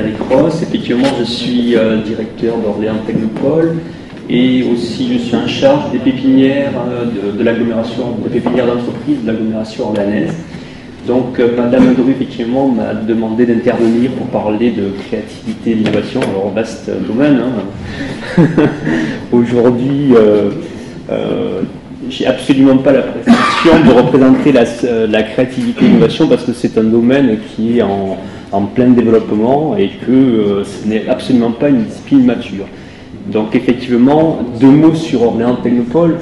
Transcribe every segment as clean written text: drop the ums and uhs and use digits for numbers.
Frédéric Ross. Effectivement, je suis directeur d'Orléans Technopole et aussi je suis en charge des pépinières de l'agglomération, des pépinières d'entreprise de l'agglomération orléanaise. Donc, Madame Dru, effectivement, m'a demandé d'intervenir pour parler de créativité et d'innovation. Alors, vaste domaine. Hein. Aujourd'hui, j'ai absolument pas la prétention de représenter la créativité et l'innovation parce que c'est un domaine qui est en plein développement et que ce n'est absolument pas une discipline mature. Donc, effectivement, 2 mots sur Orléans Technopole.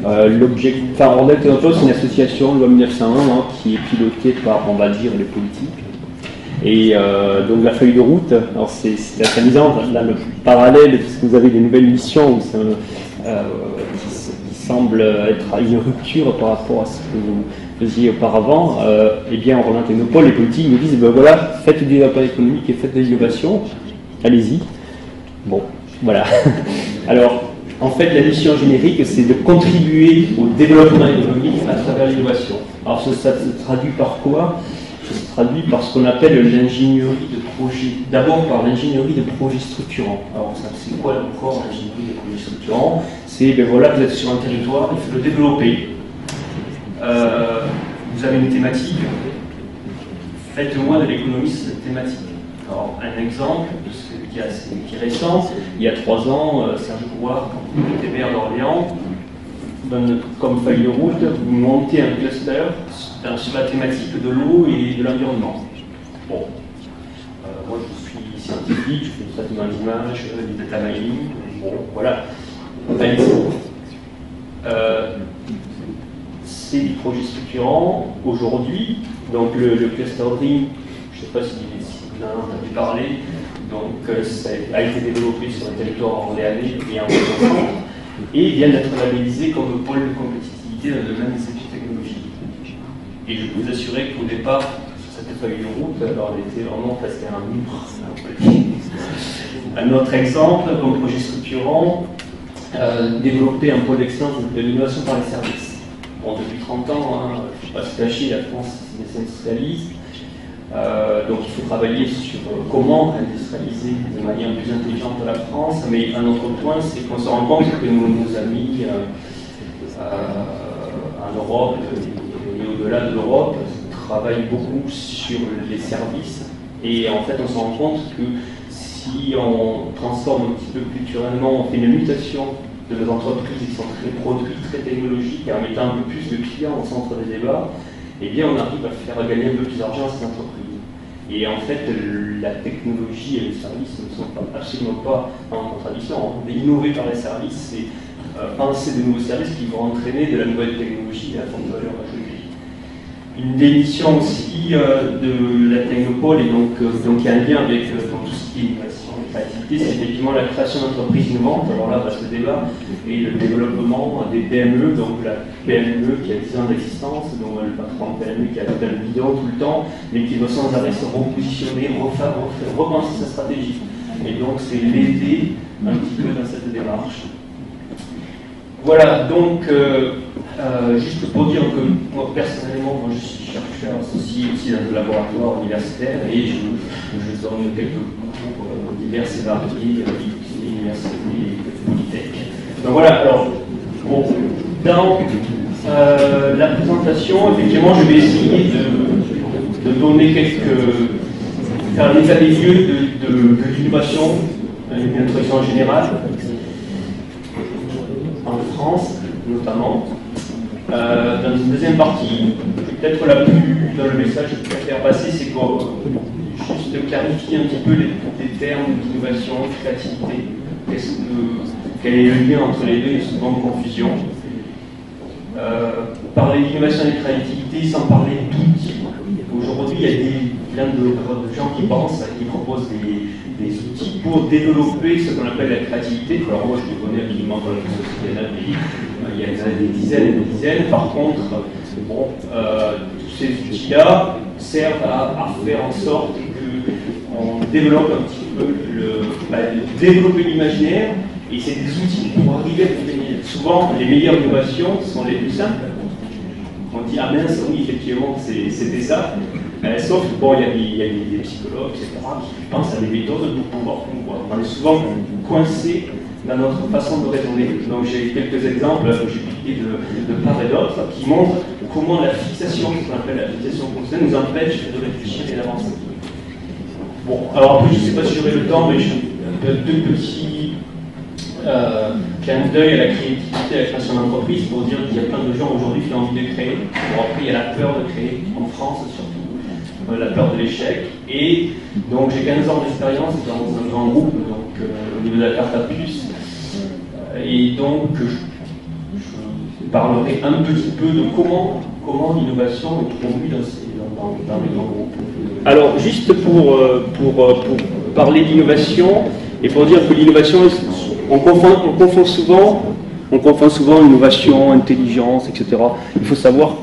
Orléans Technopole, c'est une association, loi 1901, hein, qui est pilotée par, on va dire, les politiques. Et donc la feuille de route, alors c'est assez amusant, là le parallèle, puisque vous avez des nouvelles missions qui semblent être à une rupture par rapport à ce que vous faisiez auparavant. Eh bien, en Orléans Technopole, les politiques nous disent, ben voilà, faites du développement économique et faites de l'innovation, allez-y. Bon, voilà. Alors, en fait, la mission générique, c'est de contribuer au développement économique à travers l'innovation. Alors, ça se traduit par quoi? Ça se traduit par ce qu'on appelle l'ingénierie de projet. D'abord par l'ingénierie de projets structurants. Alors, c'est quoi encore l'ingénierie de projets structurants? C'est, ben voilà, vous êtes sur un territoire, il faut le développer. Vous avez une thématique, faites-moi de l'économie cette thématique. Alors, un exemple qui est récent, il y a 3 ans, Serge Couard, quand il était maire d'Orléans, donne comme feuille de route, vous montez un cluster sur la thématique de l'eau et de l'environnement. Bon, moi je suis scientifique, je fais du traitement d'image, du data mining, bon, voilà. Allez, c'est des projets structurants aujourd'hui, donc le cluster Dream, je ne sais pas si vous en avez entendu parler, donc ça a été développé sur le territoire orléanais et en France, et vient d'être labellisé comme pôle de compétitivité dans le domaine des études technologiques. Et je peux vous assurer qu'au départ, sur cette feuille de route, alors elle était vraiment presque un mur. Un autre exemple, comme projet structurant, développer un pôle d'excellence de l'innovation par les services. Bon, depuis 30 ans, hein, il ne faut pas se cacher, la France s'industrialise. Donc il faut travailler sur comment industrialiser de manière plus intelligente la France, mais un autre point, c'est qu'on se rend compte que nos amis en Europe et au-delà de l'Europe travaillent beaucoup sur les services, et en fait on se rend compte que si on transforme un petit peu culturellement, on fait une mutation de nos entreprises qui sont très produits, très technologiques, et en mettant un peu plus de clients au centre des débats, eh bien on arrive à faire gagner un peu plus d'argent à ces entreprises. Et en fait, la technologie et les services ne sont absolument pas en contradiction. Innover par les services, c'est penser de nouveaux services qui vont entraîner de la nouvelle technologie et la forte valeur ajoutée. Une des missions aussi de la Technopole, et donc il y a un lien avec tout ce qui est innovation et créativité, c'est effectivement la création d'entreprises innovantes. Alors là, vaste débat, et le développement des PME, donc la PME qui a 10 ans d'existence, donc le patron de PME qui a fait le bidon tout le temps, mais qui doit sans arrêt se repositionner, repenser sa stratégie. Et donc c'est l'aider un petit peu dans cette démarche. Voilà, donc juste pour dire que moi personnellement, je suis chercheur associé aussi dans le laboratoire universitaire et je donne quelques cours divers et variés à l'université et Polytech. Donc voilà, alors bon, dans la présentation, effectivement, je vais essayer de donner faire un état des lieux de l'innovation, une introduction générale, en France notamment. Dans une deuxième partie, peut-être la plus dans le message que je préfère passer, c'est pour juste clarifier un petit peu les termes d'innovation, de créativité. Quel est le lien entre les deux? Il y a souvent de confusion. Parler d'innovation et de créativité sans parler d'outils. Aujourd'hui, il y a plein de gens qui pensent, qui proposent des outils pour développer ce qu'on appelle la créativité. Alors moi, je les connais absolument pas, il y en a des dizaines et des dizaines. Par contre, bon, tous ces outils-là servent à faire en sorte qu'on développe un petit peu développer l'imaginaire, et c'est des outils pour arriver à devenir. Souvent, les meilleures innovations sont les plus simples. On dit, ah mince, oui, effectivement, c'était ça. Sauf que bon, il y a des psychologues, etc., qui pensent à des méthodes pour pouvoir promouvoir. On est souvent coincé dans notre façon de raisonner. Donc j'ai quelques exemples que j'ai piqués de part et d'autre qui montrent comment la fixation, ce qu'on appelle la fixation fonctionnelle, nous empêche de réfléchir et d'avancer. Bon, alors après, je ne sais pas si j'aurai le temps, mais deux petits clins d'œil à la créativité, à la création d'entreprise, pour dire qu'il y a plein de gens aujourd'hui qui ont envie de créer. Bon, après, il y a la peur de créer, en France surtout. La peur de l'échec, et donc j'ai 15 ans d'expérience dans un grand groupe, donc au niveau de la carte à puce, et donc je parlerai un petit peu de comment l'innovation est promoue dans les grands groupes. Alors juste pour parler d'innovation, et pour dire que l'innovation, on confond souvent innovation, intelligence, etc. Il faut savoir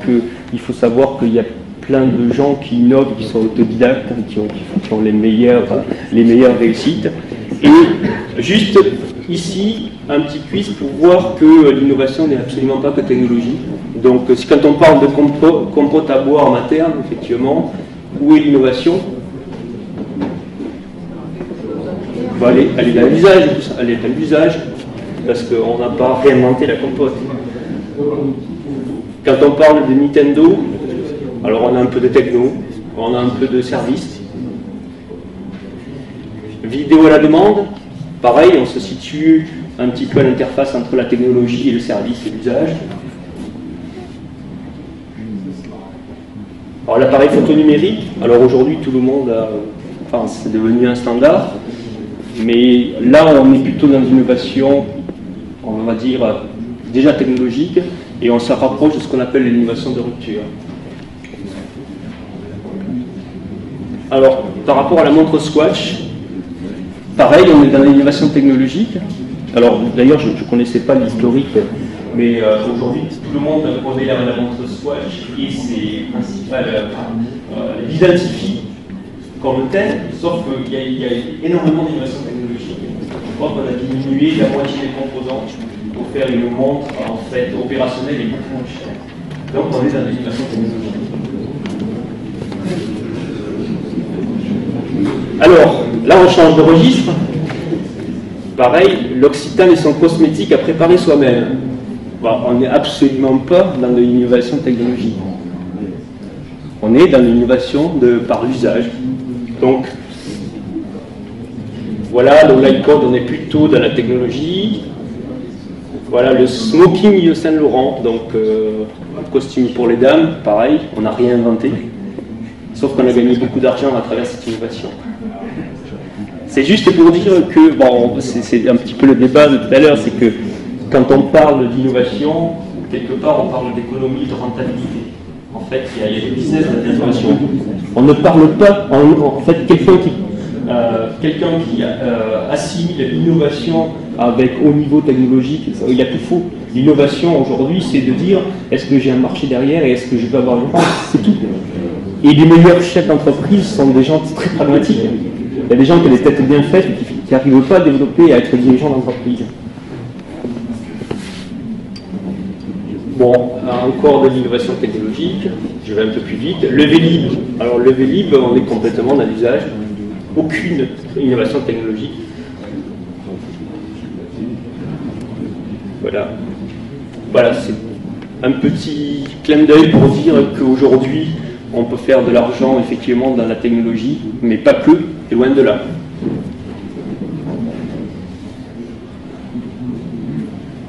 qu'il y a plein de gens qui innovent, qui sont autodidactes, qui ont les meilleures réussites. Et juste ici, un petit quiz pour voir que l'innovation n'est absolument pas que technologie. Donc quand on parle de compote à boire materne, effectivement, où est l'innovation? Elle est dans l'usage, elle est dans l'usage, parce qu'on n'a pas réinventé la compote. Quand on parle de Nintendo, alors on a un peu de techno, on a un peu de service. Vidéo à la demande, pareil, on se situe un petit peu à l'interface entre la technologie et le service et l'usage. Alors l'appareil photo numérique, alors aujourd'hui tout le monde a, enfin c'est devenu un standard, mais là on est plutôt dans une innovation, on va dire, déjà technologique, et on se rapproche de ce qu'on appelle l'innovation de rupture. Alors, par rapport à la montre Swatch, pareil, on est dans l'innovation technologique. Alors, d'ailleurs, je ne connaissais pas l'historique, mais aujourd'hui, tout le monde connaît la montre Swatch et ses principales l'identifie comme telle, sauf qu'il y a énormément d'innovation technologique. Je crois qu'on a diminué la moitié des composants pour faire une montre en fait opérationnelle et beaucoup moins chère. Donc, on est dans l'innovation technologique. Alors, là on change de registre. Pareil, l'Occitane et son cosmétique à préparer soi-même. Bon, on n'est absolument pas dans de l'innovation technologique. On est dans l'innovation par l'usage. Donc, voilà, le Light Code, on est plutôt dans la technologie. Voilà, le smoking Yves Saint Laurent, donc costume pour les dames, pareil, on n'a rien inventé. Sauf qu'on a gagné beaucoup d'argent à travers cette innovation. C'est juste pour dire que, bon, c'est un petit peu le débat de tout à l'heure, c'est que quand on parle d'innovation, quelque part on parle d'économie, de rentabilité. En fait, il y a des business de l'innovation. On ne parle pas, en fait, quelqu'un qui assimile l'innovation avec haut niveau technologique, il a tout faux. L'innovation aujourd'hui, c'est de dire est-ce que j'ai un marché derrière et est-ce que je peux avoir une vente, c'est tout. Et les meilleurs chefs d'entreprise sont des gens très pragmatiques. Il y a des gens qui ont des têtes bien faites et qui n'arrivent pas à développer et à être dirigeants d'entreprise. Bon, encore de l'innovation technologique, je vais un peu plus vite. Le Vélib, alors le Vélib, on est complètement dans l'usage. Aucune innovation technologique. Voilà, c'est un petit clin d'œil pour dire qu'aujourd'hui, on peut faire de l'argent effectivement dans la technologie, mais pas que, et loin de là.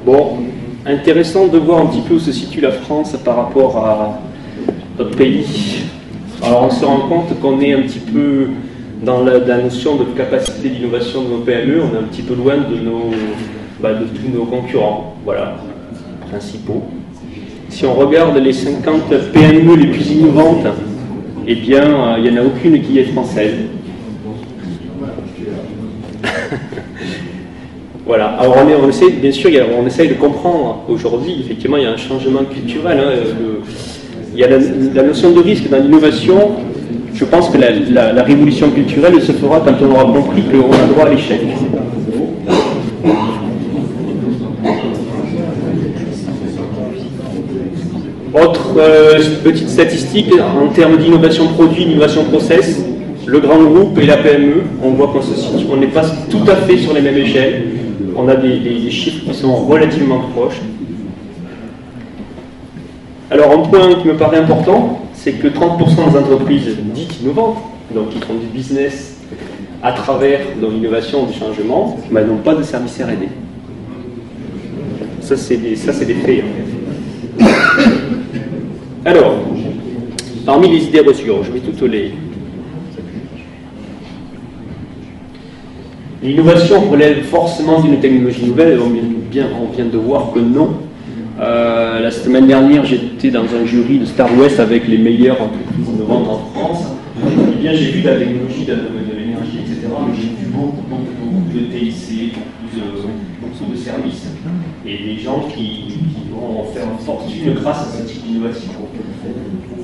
Bon, intéressant de voir un petit peu où se situe la France par rapport à notre pays. Alors on se rend compte qu'on est un petit peu dans la notion de capacité d'innovation de nos PME, on est un petit peu loin de tous nos concurrents, voilà, principaux. Si on regarde les 50 PME les plus innovantes, eh bien, il n'y en a aucune qui est française. Voilà. Alors, on essaie, bien sûr, on essaye de comprendre. Aujourd'hui, effectivement, il y a un changement culturel. Il y a la notion de risque dans l'innovation. Je pense que la révolution culturelle se fera quand on aura compris qu'on a droit à l'échec. Autre petite statistique, en termes d'innovation produit, innovation process, le grand groupe et la PME, on voit qu'on se situe, on n'est pas tout à fait sur les mêmes échelles. On a des chiffres qui sont relativement proches. Alors un point qui me paraît important, c'est que 30% des entreprises dites innovantes, donc qui font du business à travers de l'innovation, du changement, n'ont pas de service R&D. Ça c'est des faits. En fait. Alors, parmi les idées reçues, je vais toutes les... L'innovation relève forcément d'une technologie nouvelle, on vient de voir que non. La semaine dernière, j'étais dans un jury de Star West avec les meilleures entreprises innovantes en France. Eh bien, j'ai vu la technologie de l'énergie, etc. Mais j'ai vu beaucoup de TIC, beaucoup de services. Et des gens qui vont faire une fortune grâce à ce type d'innovation.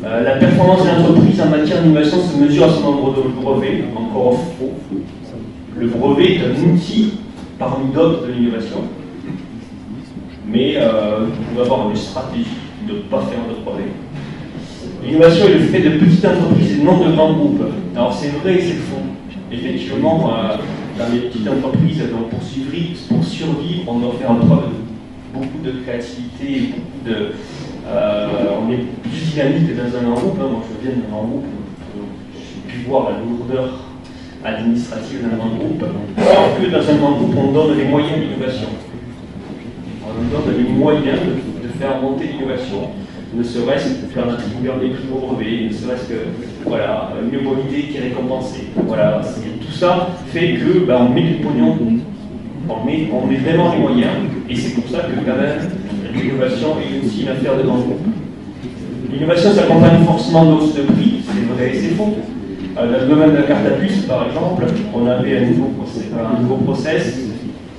La performance de l'entreprise en matière d'innovation se mesure à son nombre de brevets, encore faux. Le brevet est un outil parmi d'autres de l'innovation. Mais vous pouvez avoir une stratégie de ne pas faire de brevet. L'innovation est le fait de petites entreprises et non de grands groupes. Alors c'est vrai et c'est faux. Effectivement, dans les petites entreprises, donc pour survivre, on doit faire preuve de beaucoup de créativité, on est plus dynamique que dans un grand groupe. Moi je viens d'un grand groupe, j'ai pu voir la lourdeur administrative d'un grand groupe, alors que dans un grand groupe, on donne les moyens d'innovation. On donne les moyens de faire monter l'innovation, ne serait-ce que faire l'attribution des prix au brevet, ne serait-ce que voilà, une bonne idée qui est récompensée. Voilà, tout ça fait que on met du pognon, on met vraiment les moyens, et c'est pour ça que quand même l'innovation est aussi une affaire de grand groupe. L'innovation s'accompagne forcément de hausse de prix, c'est vrai et c'est faux. Dans le domaine de la carte à puce, par exemple, on avait un nouveau process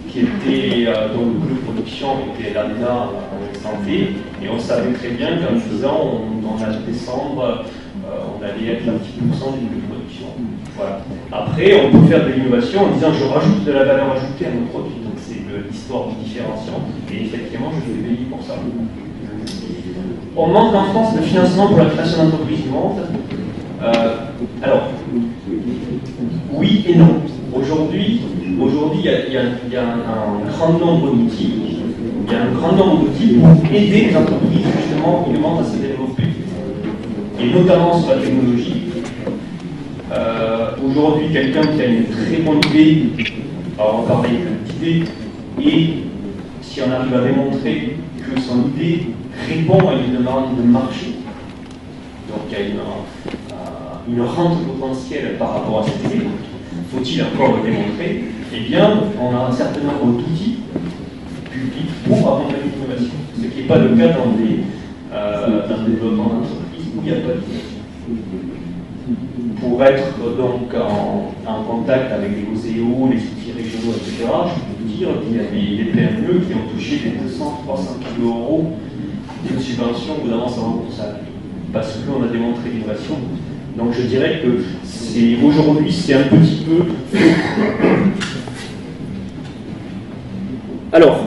qui était, dont le coût de production était lambda en santé, et on savait très bien qu'en 10 ans, en décembre, on allait être à 10% du coût de production. Voilà. Après, on peut faire de l'innovation en disant je rajoute de la valeur ajoutée à mon produit, donc c'est l'histoire du différenciant, et effectivement, je vais payer pour ça. On manque en France de financement pour la création d'entreprises innovantes. Alors, oui et non. Aujourd'hui, il y a un grand nombre d'outils. Il y a un grand nombre d'outils pour aider les entreprises justement innovantes à se développer. Et notamment sur la technologie. Aujourd'hui, quelqu'un qui a une très bonne idée, alors on parle d'idée, et si on arrive à démontrer que son idée répond à une demande de marché, donc il y a une rente potentielle par rapport à cette idée, faut-il encore le démontrer, eh bien, on a un certain nombre d'outils publics pour accompagner l'innovation. Ce qui n'est pas le cas dans le développement d'entreprise où il n'y a pas d'innovation. Pour être donc en contact avec les OCO, les outils régionaux, etc., je peux vous dire qu'il y a des PME qui ont touché des 200-300 kg euros d'une subvention ou d'avance remboursable, parce qu'on a démontré l'innovation. Donc je dirais que aujourd'hui c'est un petit peu... Alors,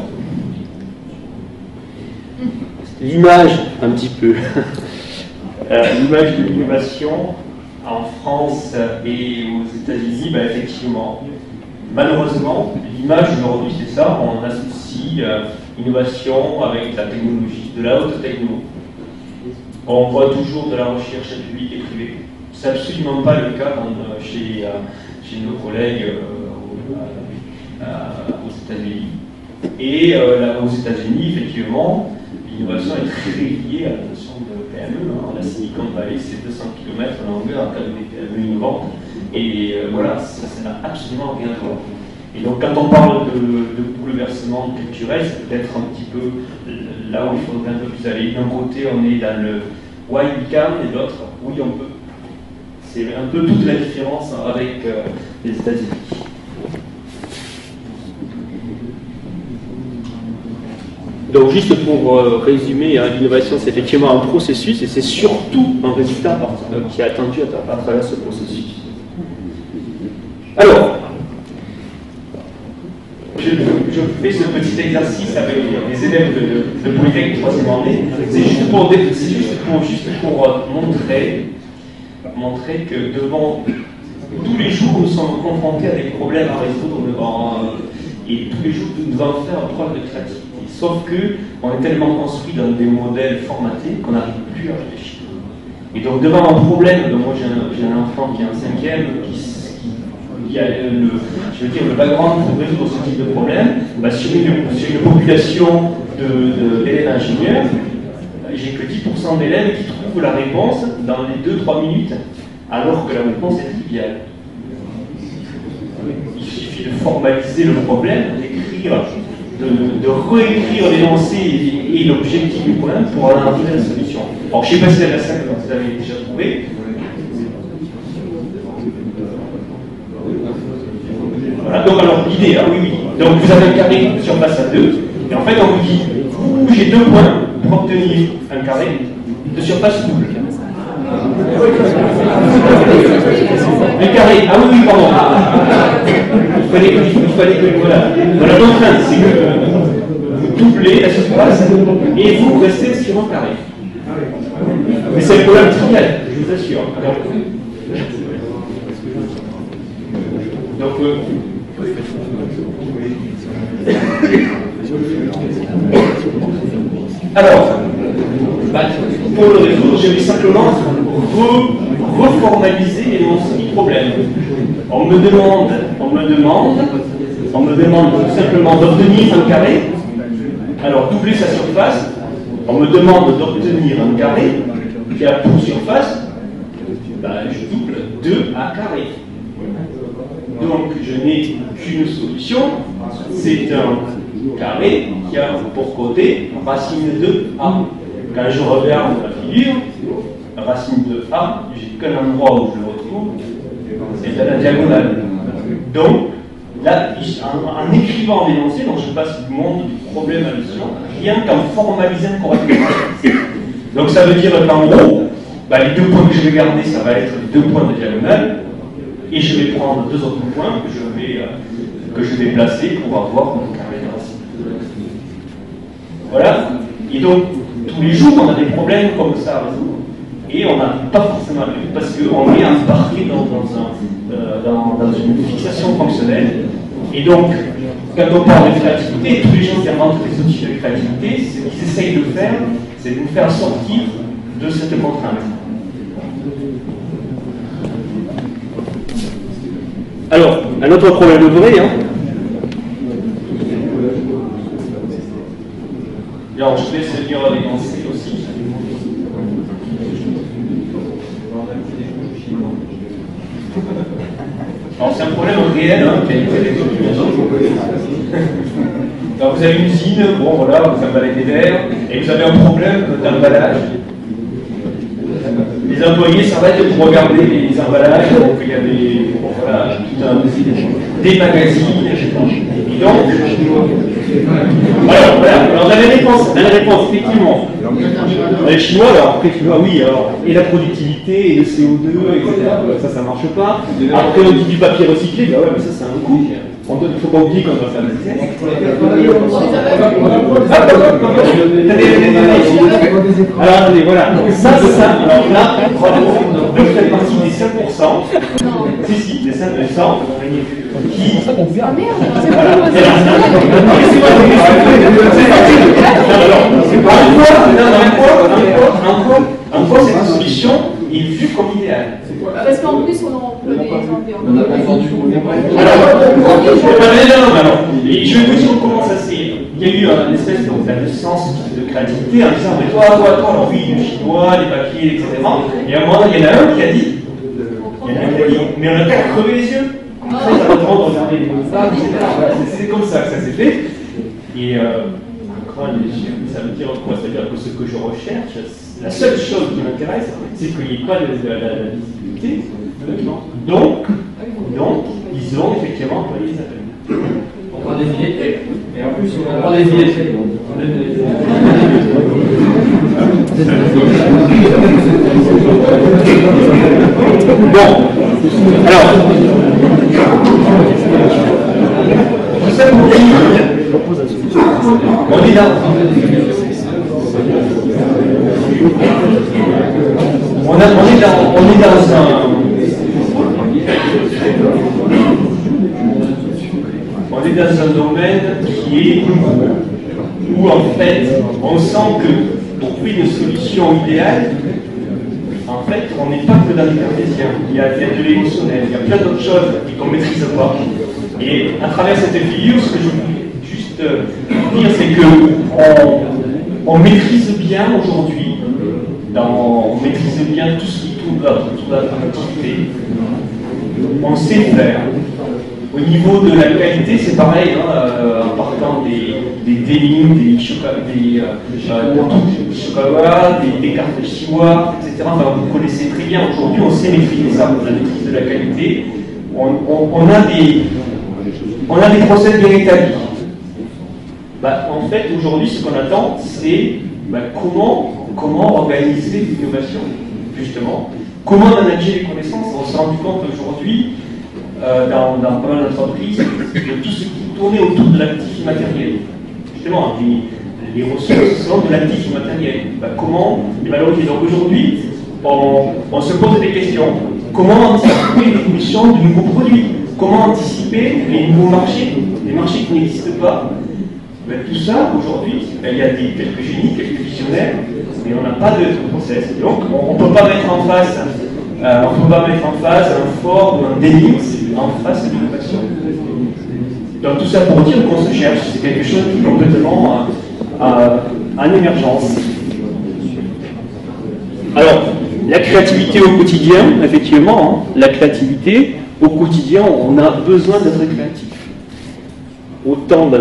l'image un petit peu, l'image de l'innovation en France et aux États-Unis, effectivement, malheureusement, l'image aujourd'hui c'est ça, on associe innovation avec la technologie, de la haute techno. On voit toujours de la recherche publique et privée. C'est absolument pas le cas chez nos collègues aux États-Unis. Et aux États-Unis, effectivement, l'innovation est très liée à la notion de PME. La Silicon Valley, c'est 200 km en longueur en cas de PME innovantes. Et voilà, ça n'a absolument rien à voir. Et donc, quand on parle de bouleversement culturel, c'est peut-être un petit peu là où il faudrait un peu plus aller. D'un côté, on est dans le why we can, et d'autre, oui, on peut. C'est un peu toute la différence avec les États-Unis. Donc, juste pour résumer, l'innovation, c'est effectivement un processus et c'est surtout un résultat qui est attendu à travers ce processus. Alors, je fait ce petit exercice avec les élèves de Polytechnique 3e année. C'est juste pour montrer que devant tous les jours nous sommes confrontés à des problèmes à résoudre et tous les jours nous devons faire preuve de créativité. Sauf qu'on est tellement construit dans des modèles formatés qu'on n'arrive plus à réfléchir. Et donc devant un problème, moi j'ai un enfant qui est en 5e, qui a le background pour résoudre ce type de problème, sur une population d'élèves ingénieurs, j'ai que 10% d'élèves qui trouvent la réponse dans les 2-3 minutes, alors que la réponse est triviale. Il suffit de formaliser le problème, d'écrire, de réécrire l'énoncé et l'objectif du problème pour en arriver à la solution. Alors je ne sais pas si c'est la scène que vous avez déjà trouvé. Voilà, donc alors l'idée, oui. Donc vous avez un carré de surface à 2, et en fait on vous dit, vous bougez 2 points pour obtenir un carré de surface double. Un carré, oui, pardon. Il fallait que voilà. Voilà, donc c'est que vous doublez la surface et vous restez sur un carré. Mais c'est un problème trivial, je vous assure. Donc, alors, pour le résoudre, je vais simplement reformaliser l'énoncé du problème. On me demande tout simplement d'obtenir un carré. Alors, doubler sa surface, on me demande d'obtenir un carré qui a pour surface, je double 2a carré. Donc, je n'ai qu'une solution, c'est un carré qui a pour côté racine de a. Quand je regarde la figure, racine de a, j'ai qu'un endroit où je le retrouve, c'est à la diagonale. Donc, là, en écrivant l'énoncé, donc je passe du monde du problème à la solution, rien qu'en formalisant correctement. Donc, ça veut dire qu'en gros, les 2 points que je vais garder, ça va être les 2 points de diagonale, et je vais prendre 2 autres points que je vais placer pour avoir mon carré de racine. Voilà. Et donc, tous les jours, on a des problèmes comme ça à résoudre. Et on n'arrive pas forcément à le résoudre parce qu'on est embarqué dans une fixation fonctionnelle. Et donc, quand on parle de créativité, tous les gens qui inventent des outils de créativité, ce qu'ils essayent de faire, c'est de nous faire sortir de cette contrainte. Alors, un autre problème de vrai, Alors, je vais essayer de lire les pensées aussi. Alors, c'est un problème réel, qui a été résolu. Alors, vous avez une usine, vous emballez des verres, et vous avez un problème d'emballage. Les employés s'arrêtent pour regarder les emballages, donc il y a des magazines, et donc, alors on a la réponse, effectivement. Les Chinois, et la productivité, et le CO2, etc. Ça marche pas. Après, on dit du papier recyclé, mais ça, c'est un coût. Il ne faut pas oublier qu'on doit faire des tests. Alors, attendez, voilà. Ça. Alors là, vous faites partie des 5%. Si, des 5% qui. Ah merde, en quoi cette solution est vue comme idéale. Parce qu'en plus, on emploie des environnements. Et je vais vous dire comment ça s'est. Il y a eu une espèce de sens de créativité en disant mais toi, alors oui, les chinois, les papiers, etc. Et à un moment, il y en a un qui a dit mais on a qu'à crever les yeux. Après, ça va de regarder les femmes, etc. C'est comme ça que ça s'est fait. Et ça veut dire quoi? C'est-à-dire que ce que je recherche, la seule chose qui m'intéresse, c'est qu'il n'y ait pas de la visibilité. Donc, ils ont effectivement employé les appels. On prend des billets et en plus, on prend des billets. Bon, alors, tout ça pour dire on est dans un domaine qui est où en fait on sent que pour trouver une solution idéale, en fait on n'est pas que dans le cartésien, il y a de l'émotionnel, il y a plein d'autres choses qu'on ne maîtrise pas. Et à travers cette vidéo, ce que je voulais juste dire, c'est qu'on maîtrise bien aujourd'hui, on maîtrise bien tout ce qui tourne autour de la activité. On sait faire. Au niveau de la qualité, c'est pareil, en partant des lignes, des chocolats, des cartes de chinois, etc. Enfin, vous connaissez très bien. Aujourd'hui, on sait maîtriser ça, la maîtrise de la qualité. On a des process bien établis. En fait, aujourd'hui, ce qu'on attend, c'est comment organiser l'innovation, justement. Comment manager les connaissances. On s'est rendu compte aujourd'hui, dans pas mal d'entreprises, de tout ce qui tournait autour de l'actif immatériel. Justement, les ressources sont de l'actif immatériel. Comment les valoriser. Donc aujourd'hui, on se pose des questions. Comment anticiper l'évolution de nouveaux produits? Comment anticiper les nouveaux marchés, les marchés qui n'existent pas? Tout ça, aujourd'hui, il y a quelques génies, quelques visionnaires, mais on n'a pas de process. Donc, on ne peut pas mettre en face un Ford ou un Denix en face de l'innovation. Donc, tout ça pour dire qu'on se cherche, c'est quelque chose qui est complètement en émergence. Alors, la créativité au quotidien, effectivement, la créativité au quotidien, on a besoin d'être créatif. Autant dans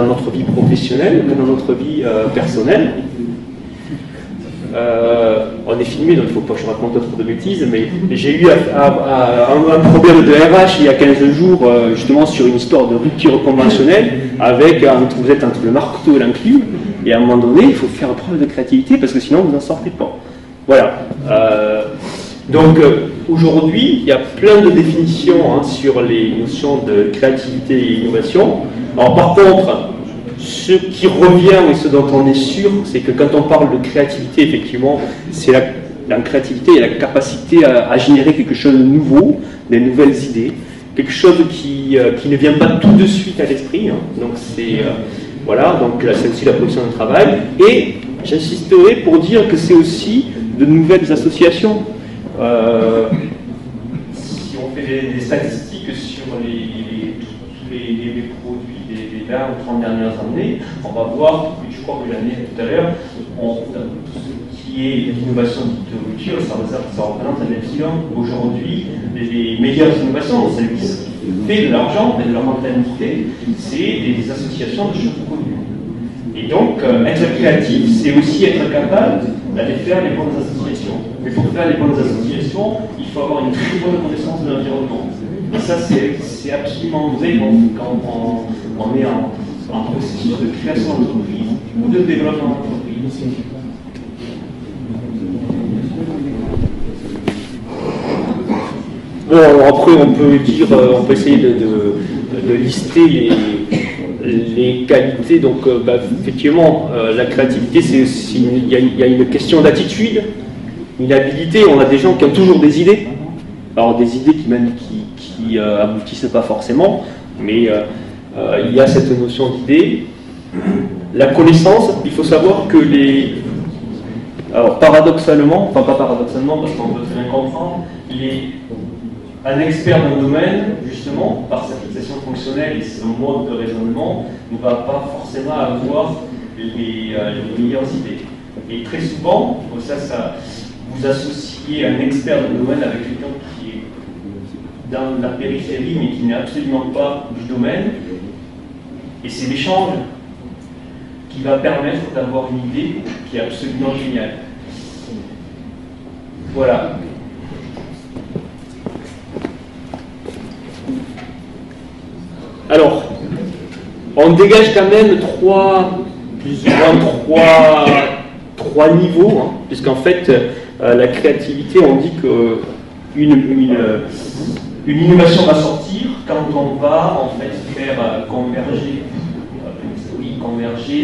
notre vie professionnelle que dans notre vie personnelle. On est filmé, donc il ne faut pas que je raconte trop de bêtises, mais j'ai eu un problème de RH il y a 15 jours, justement sur une histoire de rupture conventionnelle, vous êtes entre le marteau et l'enclume, et à un moment donné, il faut faire preuve de créativité, parce que sinon vous n'en sortez pas. Voilà. Donc aujourd'hui, il y a plein de définitions sur les notions de créativité et innovation. Alors par contre, ce qui revient et ce dont on est sûr, c'est que quand on parle de créativité, effectivement, c'est la créativité et la capacité à générer quelque chose de nouveau, des nouvelles idées, quelque chose qui ne vient pas tout de suite à l'esprit. Donc c'est voilà, donc là c'est aussi la position de travail. Et j'insisterai pour dire que c'est aussi de nouvelles associations. Si on fait des statistiques sur tous les produits des 20 ou 30 dernières années, on va voir, je crois que l'année tout à l'heure, tout ce qui est l'innovation de rupture, ça représente un epsilon. Aujourd'hui, les meilleures innovations, celles qui fait de l'argent et de la rentabilité, c'est des associations de choses connues. Et donc, être créatif, c'est aussi être capable d'aller faire les bonnes associations. Mais pour faire les bonnes associations, il faut avoir une très bonne connaissance de l'environnement. Et ça, c'est absolument vrai quand on est en processus de création d'entreprise ou de développement d'entreprise. Bon, après, on peut essayer de lister les qualités. Donc, effectivement, la créativité, c'est aussi il y a une question d'attitude, une habilité. On a des gens qui ont toujours des idées. Alors, des idées qui aboutissent pas forcément, mais il y a cette notion d'idée. La connaissance, il faut savoir que alors, paradoxalement, enfin pas paradoxalement, parce qu'on peut très bien comprendre, un expert d'un domaine, justement, par sa fixation fonctionnelle et son mode de raisonnement, ne va pas forcément avoir les meilleures idées. Et très souvent, ça vous associez un expert d'un domaine avec quelqu'un qui est dans la périphérie, mais qui n'est absolument pas du domaine. Et c'est l'échange qui va permettre d'avoir une idée qui est absolument géniale. Voilà. Alors, on dégage quand même plus ou moins trois niveaux, puisqu'en fait, la créativité, on dit que Une innovation va sortir quand on va en fait faire converger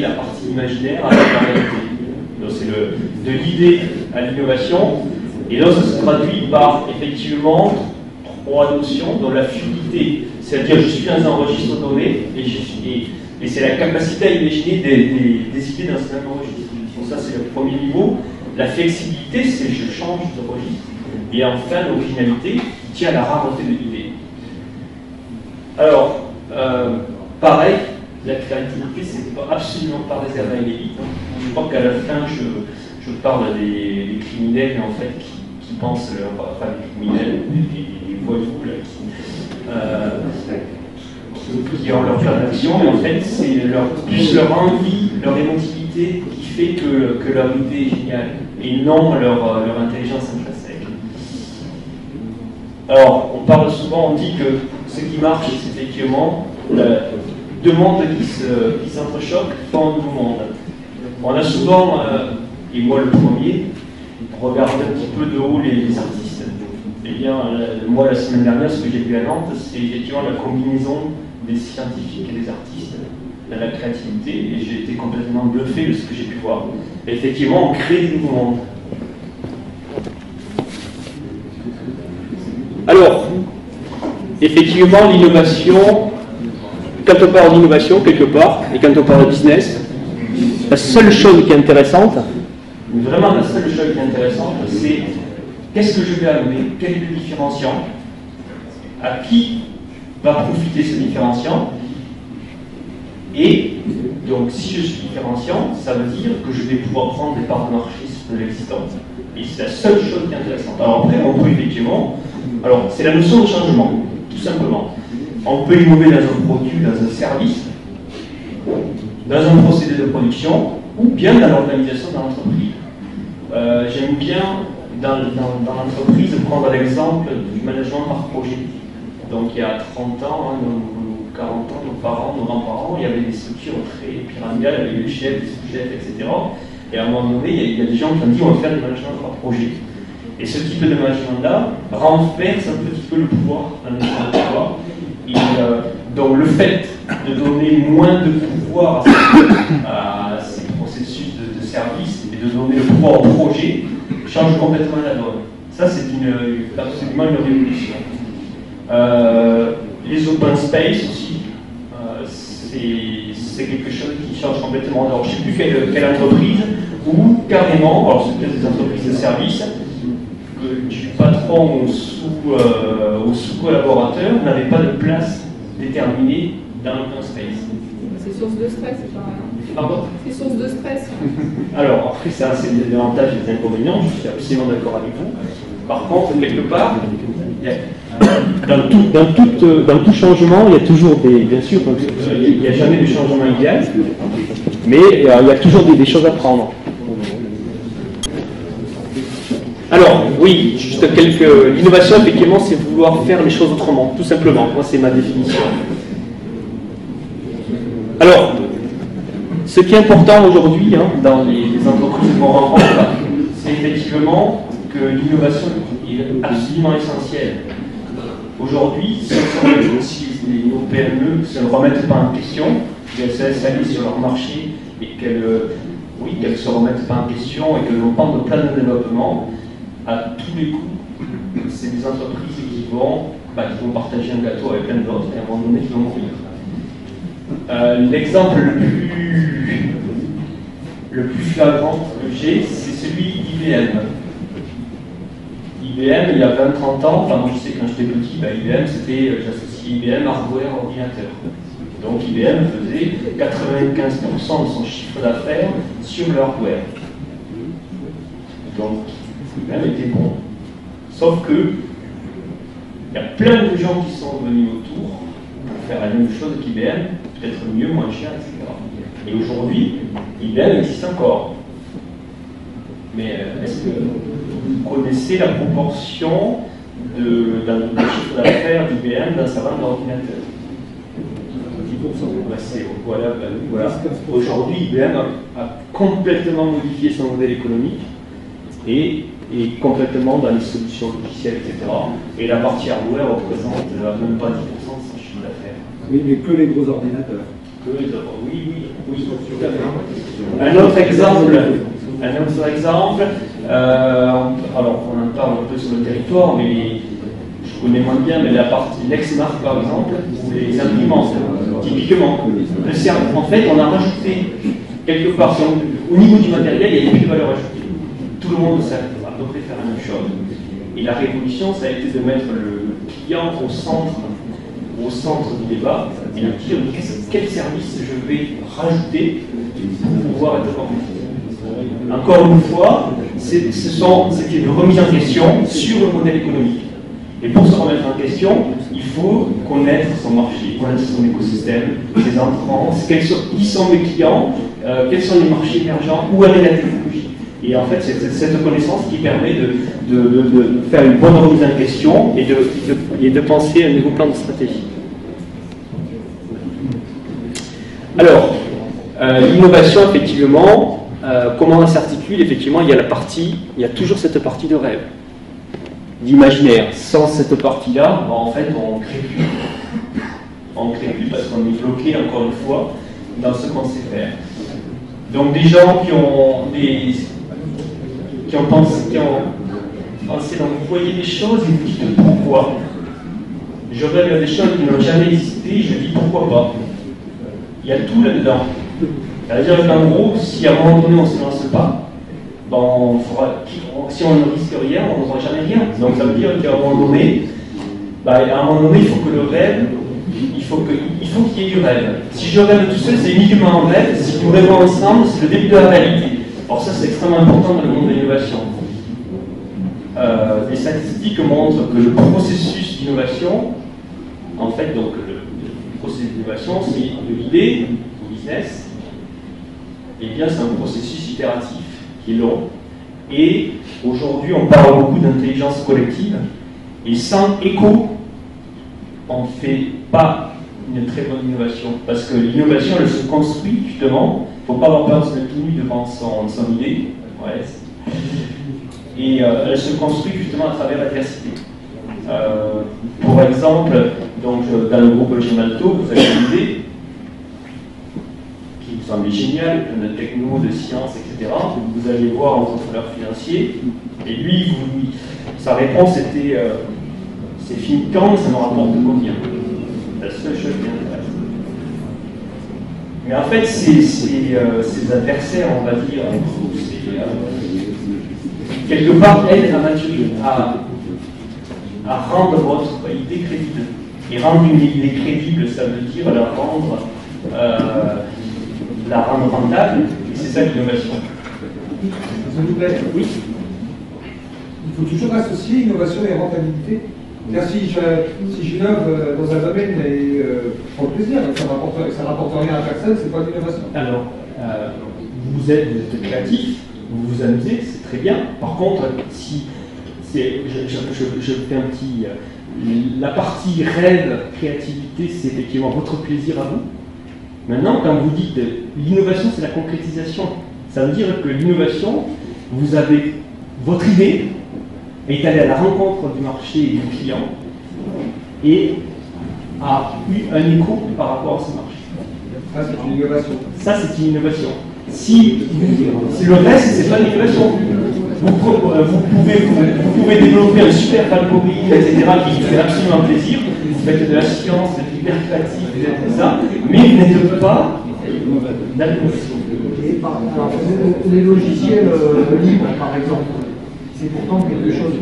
la partie imaginaire avec la réalité. Donc c'est de l'idée à l'innovation, et là ça se traduit par effectivement trois notions, dont la fluidité, c'est-à-dire je suis dans un registre donné et c'est la capacité à imaginer des idées dans ce même registre. Donc ça c'est le premier niveau. La flexibilité, c'est je change de registre. Et enfin l'originalité qui tient à la rareté de l'idée. Alors, pareil, la créativité, c'est absolument pas réservé à l'élite. Je crois qu'à la fin, je parle des criminels, mais en fait, qui pensent, enfin des criminels, des voyous, qui ont leur plan d'action, mais en fait, c'est plus leur envie, leur émotivité qui fait que leur idée est géniale, et non leur intelligence intrinsèque. Alors, on parle souvent, on dit que ce qui marche, c'est effectivement deux mondes qui s'entrechoquent font un nouveau monde. On a souvent, et moi le premier, regardé un petit peu de haut les artistes. Eh bien, moi la semaine dernière, ce que j'ai vu à Nantes, c'est effectivement la combinaison des scientifiques et des artistes dans la créativité, et j'ai été complètement bluffé de ce que j'ai pu voir. Et effectivement, on crée des nouveaux mondes. Alors, effectivement, l'innovation, quand on parle d'innovation quelque part, et quand on parle de business, la seule chose qui est intéressante, vraiment la seule chose qui est intéressante, c'est qu'est-ce que je vais amener, quel est le différenciant, à qui va profiter ce différenciant, et donc si je suis différenciant, ça veut dire que je vais pouvoir prendre des parts de marché de l'existant. Et c'est la seule chose qui est intéressante. Alors après, on peut effectivement, alors c'est la notion de changement, tout simplement. On peut innover dans un produit, dans un service, dans un procédé de production, ou bien dans l'organisation de l'entreprise. J'aime bien, dans l'entreprise, prendre l'exemple du management par projet. Donc il y a 30 ans, 40 ans, nos parents, nos grands-parents, il y avait des structures très pyramidales avec des chefs, des sous-chefs, etc. Et à un moment donné, il y a des gens qui ont dit on va faire du management par projet. Et ce type de management-là renverse un petit peu le pouvoir dans les territoires. Donc le fait de donner moins de pouvoir à ces processus de service et de donner le pouvoir au projet change complètement la donne. Ça, c'est absolument une révolution. Les open space aussi, c'est quelque chose qui change complètement. Alors, je ne sais plus quelle entreprise, ou carrément, alors c'est peut-être des entreprises de service, du patron au sous-collaborateur n'avait pas de place déterminée dans l'open space. C'est source de stress, c'est pareil. Pardon ? C'est source de stress. Alors, après, ça, c'est des avantages et des inconvénients, je suis absolument d'accord avec vous. Par contre, quelque part, dans tout changement, il y a toujours bien sûr, il n'y a jamais de changement idéal, mais il y a toujours des choses à prendre. Alors, oui, juste l'innovation, effectivement, c'est vouloir faire les choses autrement, tout simplement. Moi, c'est ma définition. Alors, ce qui est important aujourd'hui, dans les entreprises qu'on rencontre, c'est effectivement que l'innovation est absolument essentielle. Aujourd'hui, si nos PME ne se remettent pas en question, qu'elles se laissent aller sur leur marché et qu'elles ne se remettent pas en question et qu'elles vont prendre plein de développement, à tous les coups, c'est des entreprises qui vont partager un gâteau avec plein d'autres et à un moment donné qui vont mourir. L'exemple le plus flagrant que j'ai, c'est celui d'IBM. IBM, il y a 20-30 ans, enfin moi je sais quand j'étais petit, IBM c'était, j'associe IBM hardware ordinateur. Donc IBM faisait 95% de son chiffre d'affaires sur le hardware. Donc IBM était bon. Sauf que il y a plein de gens qui sont venus autour pour faire la même chose qu'IBM, peut-être mieux, moins cher, etc. Et aujourd'hui, IBM existe encore. Mais est-ce que vous connaissez la proportion d'un chiffre d'affaires d'IBM dans sa vente d'ordinateur ? 10%. Voilà. Aujourd'hui, IBM a complètement modifié son modèle économique et et complètement dans les solutions logicielles, etc. Et la partie hardware représente même pas 10% de son chiffre d'affaires. Oui, mais que les gros ordinateurs. Oui, tout à fait. Un autre exemple, alors on en parle un peu sur le territoire, mais je connais moins bien, mais la partie Lexmark par exemple, ou les imprimantes, typiquement. En fait, on a rajouté quelque part, au niveau du matériel, il y a plus de valeur ajoutée. Tout le monde sait à peu près faire la même chose. Et la révolution, ça a été de mettre le client au centre du débat et de dire quel service je vais rajouter pour pouvoir être compétitif. Encore une fois, c'était une remise en question sur le modèle économique. Et pour se remettre en question, il faut connaître son marché, connaître son écosystème, ses entrants, qui sont mes clients, quels sont les marchés émergents, où est la technologie. Et en fait, c'est cette connaissance qui permet de faire une bonne remise en question et de penser à un nouveau plan de stratégie. Alors, l'innovation, effectivement, comment elle s'articule? Effectivement, il y a toujours cette partie de rêve, d'imaginaire. Sans cette partie-là, en fait, on ne crée plus. On ne crée plus parce qu'on est bloqué, encore une fois, dans ce qu'on sait faire. Donc, des gens qui ont pensé, donc vous voyez des choses et vous dites pourquoi. Je rêve des choses qui n'ont jamais existé, je dis pourquoi pas. Il y a tout là-dedans. C'est-à-dire qu'en gros, si à un moment donné on ne se lance pas, si on ne risque rien, on n'aura jamais rien. Donc ça veut dire qu'à un moment donné, il faut que le rêve, il faut qu'il y ait du rêve. Si je rêve tout seul, c'est uniquement un rêve. Si nous rêvons ensemble, c'est le début de la réalité. Alors ça, c'est extrêmement important dans le monde de l'innovation. Les statistiques montrent que le processus d'innovation, en fait, donc le processus d'innovation, c'est de l'idée au business. Eh bien, c'est un processus itératif qui est long. Et aujourd'hui, on parle beaucoup d'intelligence collective. Et sans écho, on ne fait pas une très bonne innovation. Parce que l'innovation, elle se construit justement. Il ne faut pas avoir peur de se mettre tout nu devant son idée. Ouais. Et elle se construit justement à travers l'adversité. Pour exemple, donc, dans le groupe Gemalto, vous avez une idée qui vous semblait géniale, de techno, de science, etc. Vous allez voir en contrôleur financier, et lui, sa réponse était c'est fini quand, ça me rapporte combien? La seule chose qui intéresse. Mais en fait, ces adversaires, on va dire, quelque part, aident à rendre votre idée crédible. Et rendre une idée crédible, ça veut dire la rendre rentable, et c'est ça l'innovation. S'il vous plaît. Oui. Il faut toujours associer innovation et rentabilité. C'est-à-dire si j'innove dans un domaine et pour le plaisir, ça ne rapporte rien à personne, c'est pas d'innovation. Alors, vous êtes créatif, vous vous amusez, c'est très bien. Par contre, si je fais un petit... la partie rêve, créativité, c'est effectivement votre plaisir à vous. Maintenant, quand vous dites l'innovation, c'est la concrétisation. Ça veut dire que l'innovation, vous avez votre idée, est allée à la rencontre du marché et du client et a eu un écho par rapport à ce marché. Ça, c'est une innovation. Ça, c'est une innovation. Si le reste, c'est pas l'innovation. Vous pouvez développer un super algorithme, etc., qui fait absolument plaisir. Vous faites de la science, vous êtes hyper créatif, vous êtes ça, mais vous n'êtes pas d'innovation. Les logiciels libres, par exemple, c'est pourtant quelque chose de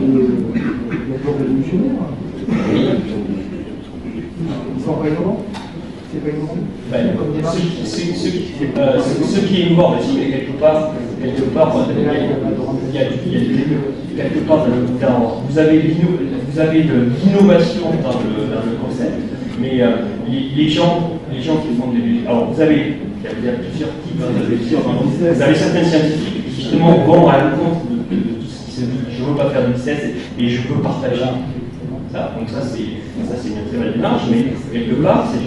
révolutionnaire. Ils sont pas innovants? C'est pas innovant? Ce qui est innovant, c'est quelque part, il y a quelque part vous avez de l'innovation dans le concept, mais les gens qui font des... Alors, il y a plusieurs types, vous avez certains scientifiques qui justement vont à l'encontre de tout ce qui se dit, je ne veux pas faire de business et je veux partager ça. Donc ça c'est une très belle démarche, mais quelque part, ces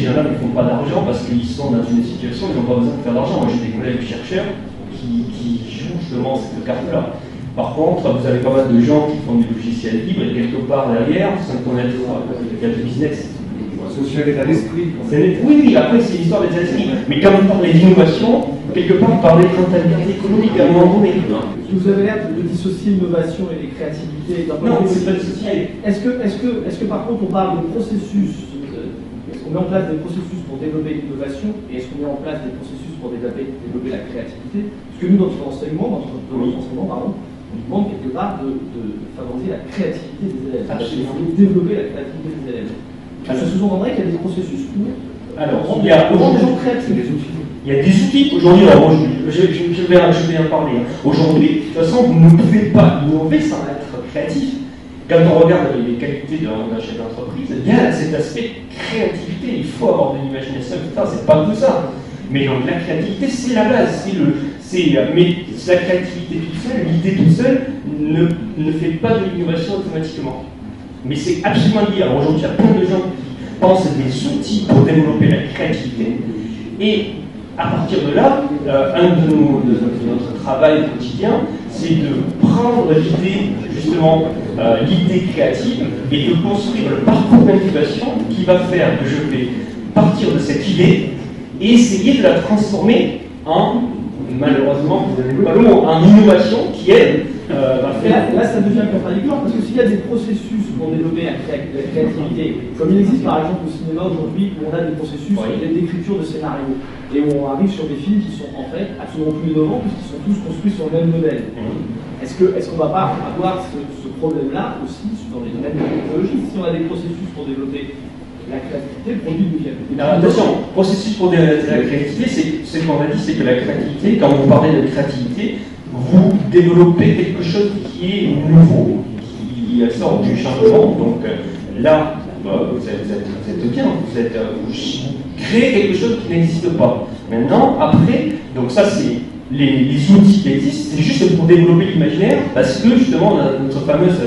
gens-là ne font pas d'argent parce qu'ils sont dans une situation où ils n'ont pas besoin de faire d'argent. Moi j'ai des collègues chercheurs qui jouent justement cette carte-là. Par contre, vous avez pas mal de gens qui font du logiciel libre et quelque part derrière, sans connaître il y a du business. C'est aussi un état d'esprit. Oui, après c'est l'histoire des esprits. Mais quand vous parlez d'innovation, quelque part vous parlez de rentabilité économique à un moment donné. Vous avez l'air de dissocier l'innovation et les créativités. Non, c'est pas dissocié. Est-ce que par contre on parle de processus, est-ce qu'on met en place des processus pour développer l'innovation et est-ce qu'on met en place des processus pour développer la créativité? Parce que nous, dans notre enseignement, on nous demande quelque part de favoriser la créativité des élèves, de développer la créativité des élèves. Je sous-entendrais qu'il y a des processus pour il y a des outils aujourd'hui, alors je vais en parler. Aujourd'hui, de toute façon, vous ne pouvez pas innover sans être créatif. Quand on regarde les qualités d'un chef d'entreprise, il y a cet aspect créativité. Il faut avoir de l'imagination, etc. C'est pas tout ça. Mais donc la créativité, c'est la base. Mais la créativité toute seule, l'idée toute seule, ne fait pas de l'innovation automatiquement. Mais c'est absolument lié. Alors aujourd'hui, il y a plein de gens qui pensent des outils pour développer la créativité. Et à partir de là, de notre travail quotidien, c'est de prendre l'idée, justement, l'idée créative, et de construire le parcours d'incubation qui va faire que je vais partir de cette idée et essayer de la transformer en, malheureusement, vous n'avez pas le mot, en innovation qui, elle, va faire... Là, ça devient contradictoire, parce que s'il y a des processus pour développer la créativité, comme il existe par exemple au cinéma aujourd'hui, où on a des processus d'écriture de scénarios, et où on arrive sur des films qui sont en fait absolument plus innovants, puisqu'ils sont tous construits sur le même modèle. Est-ce qu'on ne va pas avoir ce problème-là aussi dans les domaines de la technologie? Si on a des processus pour développer la créativité, le produit devient. Attention, processus pour développer la créativité, c'est ce qu'on a dit, c'est que la créativité, quand vous parlez de créativité, vous développez quelque chose qui est nouveau, qui sort du changement. Donc là, vous êtes bien, vous créez quelque chose qui n'existe pas. Maintenant, après, donc ça c'est les outils qui existent, c'est juste pour développer l'imaginaire, parce que justement on a notre fameuse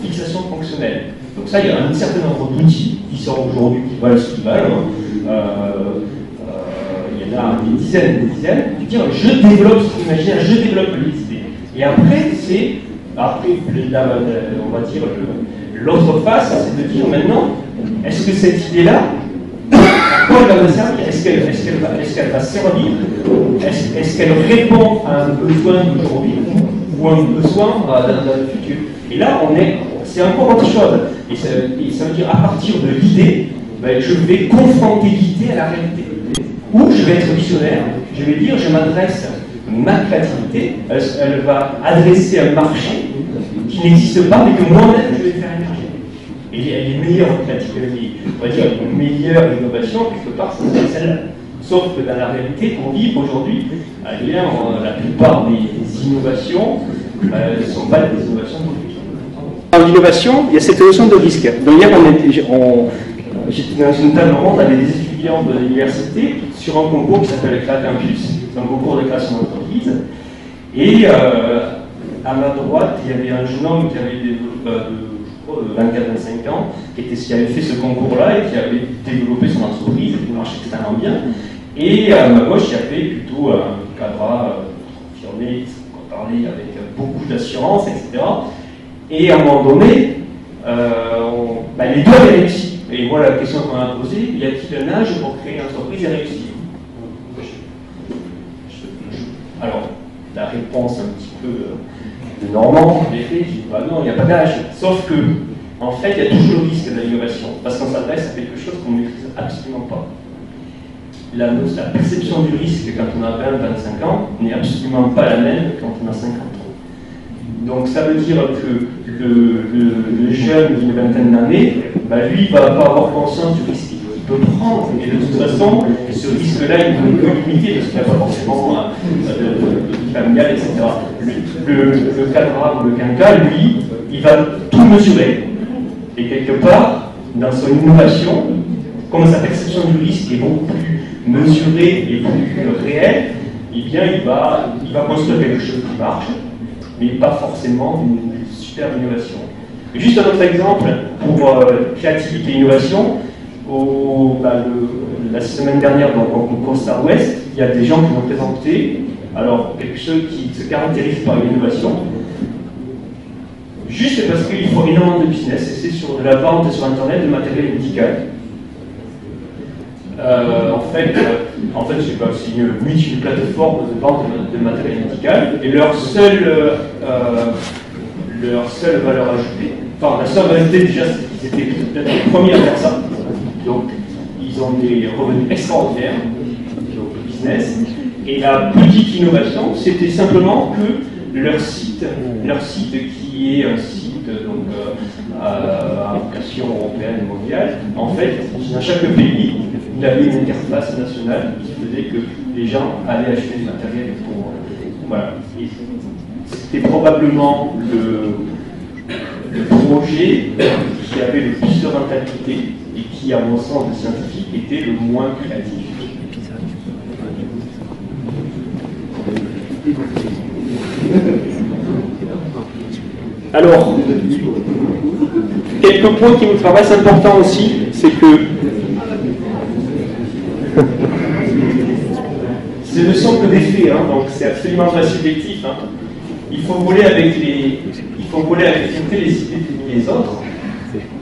fixation fonctionnelle. Donc ça, il y a un certain nombre d'outils qui sortent aujourd'hui, qui valent ce qu'ils valent. Il y en a des dizaines, qui disent je développe cet imaginaire, je développe les idées. Et après, on va dire, l'autre face, c'est de dire maintenant, est-ce que cette idée-là, à quoi elle va me servir? Est-ce qu'elle va servir? Est-ce qu'elle répond à un besoin d'aujourd'hui ou un besoin dans le futur? Et là, c'est encore autre chose. Et ça veut dire, à partir de l'idée, je vais confronter l'idée à la réalité. Ou je vais être visionnaire, je vais dire, je m'adresse, ma créativité, elle va adresser un marché qui n'existe pas, mais que moi-même je vais faire émerger. Et elle est meilleure créativité, on va dire, une meilleure innovation, quelque part, c'est celle-là. Sauf que dans la réalité, pour vivre aujourd'hui, la plupart des innovations ne sont pas des innovations politiques. En innovation, il y a cette notion de risque. Donc hier, j'étais dans une table ronde avec des étudiants de l'université sur un concours qui s'appelle Créacampus, c'est un concours de création d'entreprise. Et à ma droite, il y avait un jeune homme qui avait de 24-25 ans, qui avait fait ce concours-là et qui avait développé son entreprise, qui marchait extrêmement bien. Et à ma gauche, il y avait plutôt un cadre confirmé, qui parlait avec beaucoup d'assurance, etc. Et à un moment donné, les deux avaient réussi. Et moi, la question qu'on m'a posée, y a-t-il un âge pour créer une entreprise et réussir? Alors, la réponse un petit peu de Normand, en effet, je dis non, il n'y a pas d'âge. Sauf que, en fait, il y a toujours le risque de l'innovation, parce qu'on s'adresse à quelque chose qu'on ne maîtrise absolument pas. La perception du risque quand on a 20-25 ans n'est absolument pas la même quand on a 50 ans. Donc ça veut dire que le jeune d'une vingtaine d'années, lui, il ne va pas avoir conscience du risque qu'il peut prendre. Et de toute façon, ce risque-là, il peut limiter parce qu'il n'y a pas forcément de familial, etc. Le cadre ou le quinca, lui, il va tout mesurer. Et quelque part, dans son innovation, comme sa perception du risque est beaucoup plus mesurée et plus réelle, eh bien, il va construire quelque chose qui marche, mais pas forcément une super innovation. Et juste un autre exemple pour créativité et innovation. La semaine dernière, donc, au concours Star West, il y a des gens qui ont présenté Alors, quelque chose qui se caractérise par l'innovation, juste parce qu'ils font énormément de business, et c'est sur de la vente sur Internet de matériel médical. En fait, je sais pas, c'est une plateforme de vente de matériel médical, et leur seule valeur ajoutée, enfin la seule valeur ajoutée déjà, c'est qu'ils étaient peut-être les premiers à faire ça. Donc, ils ont des revenus extraordinaires, donc le business. Et la petite innovation, c'était simplement que leur site qui est un site donc, à vocation européenne et mondiale, en fait, dans chaque pays, il avait une interface nationale qui faisait que les gens allaient acheter du matériel pour. Voilà. C'était probablement le projet qui avait le plus de rentabilité et qui, à mon sens de scientifique, était le moins créatif. Alors, quelques points qui me paraissent importants aussi, c'est que ce ne sont que des faits, hein, donc c'est absolument pas subjectif. Hein. Il faut voler avec les idées des autres.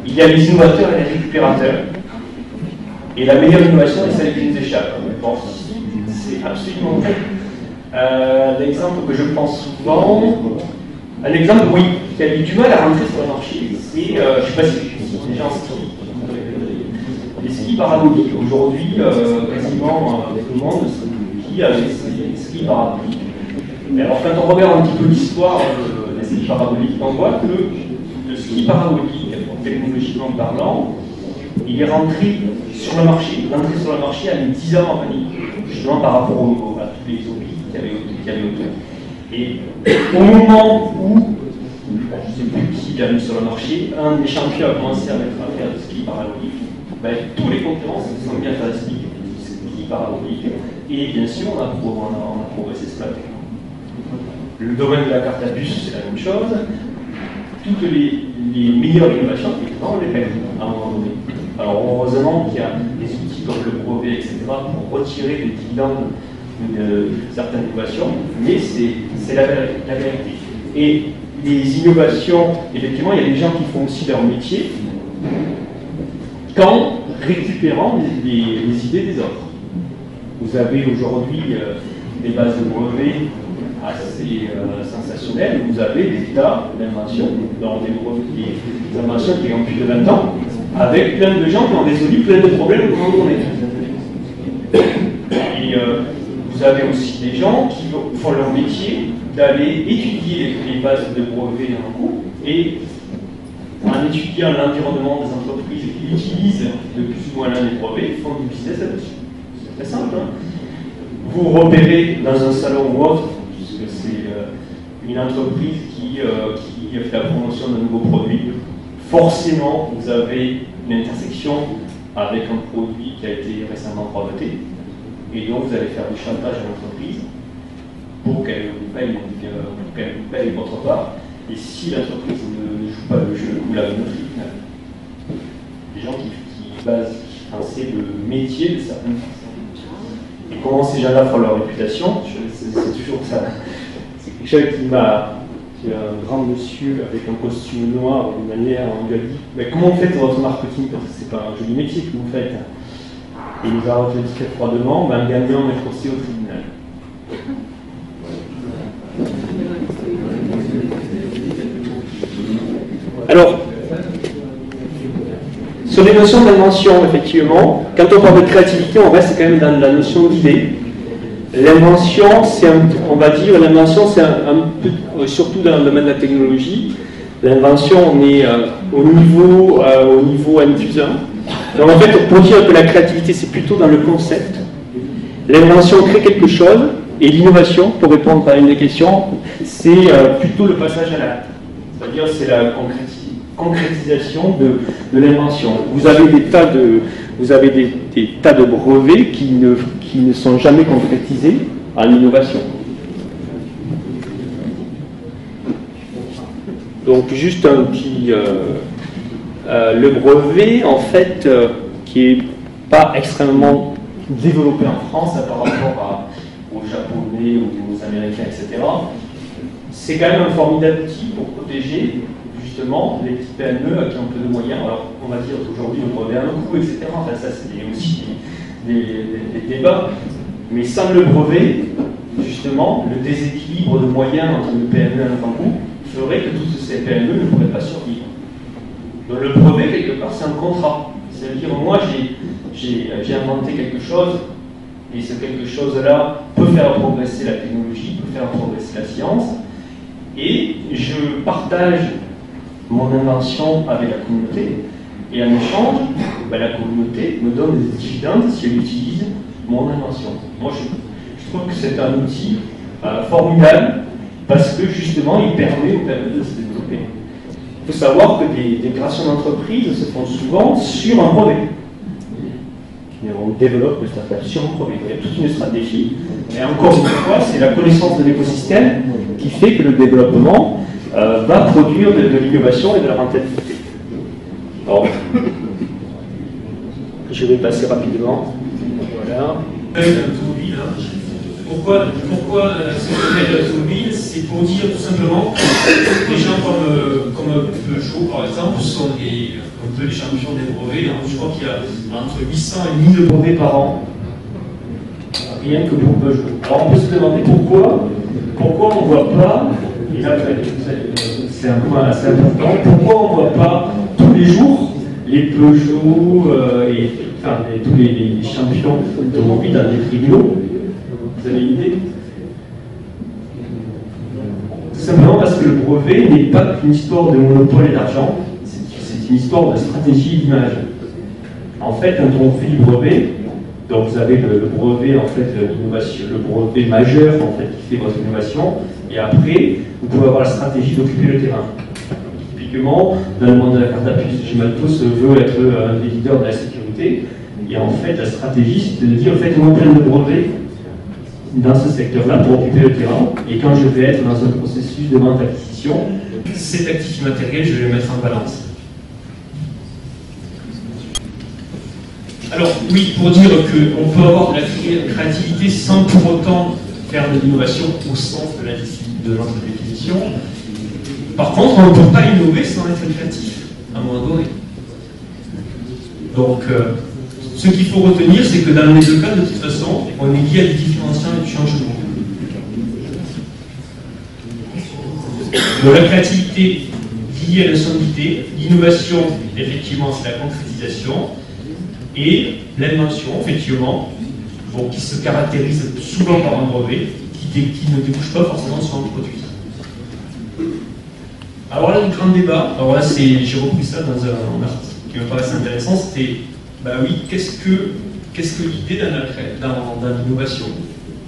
Il y a les innovateurs et les récupérateurs. Et la meilleure innovation est celle qui nous échappe. Bon, c'est absolument vrai. L'exemple que je prends souvent, un exemple, oui, qui a eu du mal à rentrer sur le marché, c'est, je ne sais pas si les gens skient, les skis paraboliques. Aujourd'hui, quasiment tout le monde skie avec les skis paraboliques. Mais alors, quand on regarde un petit peu l'histoire des skis paraboliques, on voit que le ski parabolique, technologiquement parlant, il est rentré sur le marché. L'entrée sur le marché a mis 10 ans à venir, justement par rapport à tous les hobbies qu'il y avait autour. Et au moment où, je ne sais plus qui l'a mis sur le marché, un des champions a commencé à mettre à faire du ski parabolique, ben, tous les concurrents se sont bien à ski parabolique, et bien sûr on a progressé ce matin. Le domaine de la carte à puce, c'est la même chose. Toutes les meilleures innovations, évidemment, on les perd à un moment donné. Alors heureusement qu'il y a des outils comme le brevet, etc., pour retirer les dividendes de certaines innovations, mais c'est la vérité. Et les innovations, effectivement, il y a des gens qui font aussi leur métier qu'en récupérant les idées des autres. Vous avez aujourd'hui des bases de brevets assez sensationnelles, vous avez des tas d'inventions, dans des inventions qui ont plus de 20 ans, avec plein de gens qui ont résolu plein de problèmes au moment donné. Et vous avez aussi des gens qui font leur métier d'aller étudier les bases de brevets en cours et en étudiant l'environnement des entreprises qui utilisent de plus ou moins l'un des brevets, font du business là-dessus. C'est très simple. Hein, vous repérez dans un salon ou autre, puisque c'est une entreprise qui fait la promotion d'un nouveau produit, forcément vous avez une intersection avec un produit qui a été récemment breveté. Et donc, vous allez faire du chantage à l'entreprise pour qu'elle vous paye votre part. Et si l'entreprise ne joue pas le jeu, vous l'avez noté. Des gens qui basent le métier de certaines personnes. Et comment ces gens-là font leur réputation, c'est toujours ça. C'est quelque chose qui m'a. C'est un grand monsieur avec un costume noir, d'une manière, on lui a dit mais comment vous faites votre marketing? Parce que c'est pas un joli métier que vous faites. Et il nous a répondu très froidement, en gagnant un procès au tribunal. Alors, sur les notions d'invention, effectivement, quand on parle de créativité, on reste quand même dans la notion d'idée. L'invention, on va dire, l'invention, c'est un peu, surtout dans le domaine de la technologie, l'invention, on est au niveau N+1. Donc en fait, pour dire que la créativité, c'est plutôt dans le concept. L'invention crée quelque chose, et l'innovation, pour répondre à une des questions, c'est plutôt le passage à l'acte. C'est-à-dire, c'est la concrétisation de l'invention. Vous avez des tas de brevets qui ne sont jamais concrétisés en innovation. Donc juste un petit... le brevet, en fait, qui n'est pas extrêmement développé en France par rapport aux Japonais, aux Américains, etc. C'est quand même un formidable outil pour protéger justement les petites PME qui ont peu de moyens. Alors on va dire qu'aujourd'hui le brevet a un coût, etc. Enfin, ça c'est aussi des débats. Mais sans le brevet, justement, le déséquilibre de moyens entre le PME et un grand groupe ferait que toutes ces PME ne pourraient pas survivre. Donc le brevet, quelque part, c'est un contrat. C'est-à-dire, moi, j'ai inventé quelque chose, et ce quelque chose-là peut faire progresser la technologie, peut faire progresser la science, et je partage mon invention avec la communauté, et en échange, la communauté me donne des dividendes si elle utilise mon invention. Moi, je trouve que c'est un outil formidable, parce que justement, il permet aux PME de se développer. Il faut savoir que des créations d'entreprises se font souvent sur un brevet. Et on développe le startup sur un brevet. Il y a toute une stratégie. Et encore une fois, c'est la connaissance de l'écosystème qui fait que le développement va produire de l'innovation et de la rentabilité. Alors, je vais passer rapidement. Voilà. Pourquoi c'est le automobile? C'est pour dire tout simplement que des gens comme Peugeot, par exemple, sont un peu les champions des brevets. Je crois qu'il y a entre 800 et 1000 brevets par an, rien que pour Peugeot. Alors on peut se demander pourquoi on ne voit pas, et là c'est un point assez important, pourquoi on ne voit pas tous les jours les Peugeot tous les champions automobiles dans les tribunaux. Vous avez une idée? Tout simplement parce que le brevet n'est pas qu'une histoire de monopole et d'argent, c'est une histoire de stratégie d'image. En fait, quand on fait du brevet, donc vous avez le brevet en fait l'innovation, le brevet majeur en fait qui fait votre innovation, et après vous pouvez avoir la stratégie d'occuper le terrain. Typiquement, dans le monde de la carte d'appui, Gemaltos veut être un des leaders de la sécurité, et en fait la stratégie c'est de dire faites-moi plein de brevets dans ce secteur-là pour occuper le terrain, et quand je vais être dans un processus de vente d'acquisition, cet actif immatériel, je vais le mettre en balance. Alors oui, pour dire qu'on peut avoir de la créativité sans pour autant faire de l'innovation au sens de l'acquisition. Par contre, on ne peut pas innover sans être créatif, à un moment donné. Donc, ce qu'il faut retenir, c'est que dans les deux cas, de toute façon, on est lié à du différenciant et du changement. Donc la créativité liée à la solidité, l'innovation, effectivement, c'est la concrétisation, et l'invention, effectivement, qui se caractérise souvent par un brevet, qui ne débouche pas forcément sur un produit. Alors là, le grand débat, alors là, j'ai repris ça dans un article qui me paraissait intéressant, c'était oui, qu'est-ce que l'idée dans l'innovation?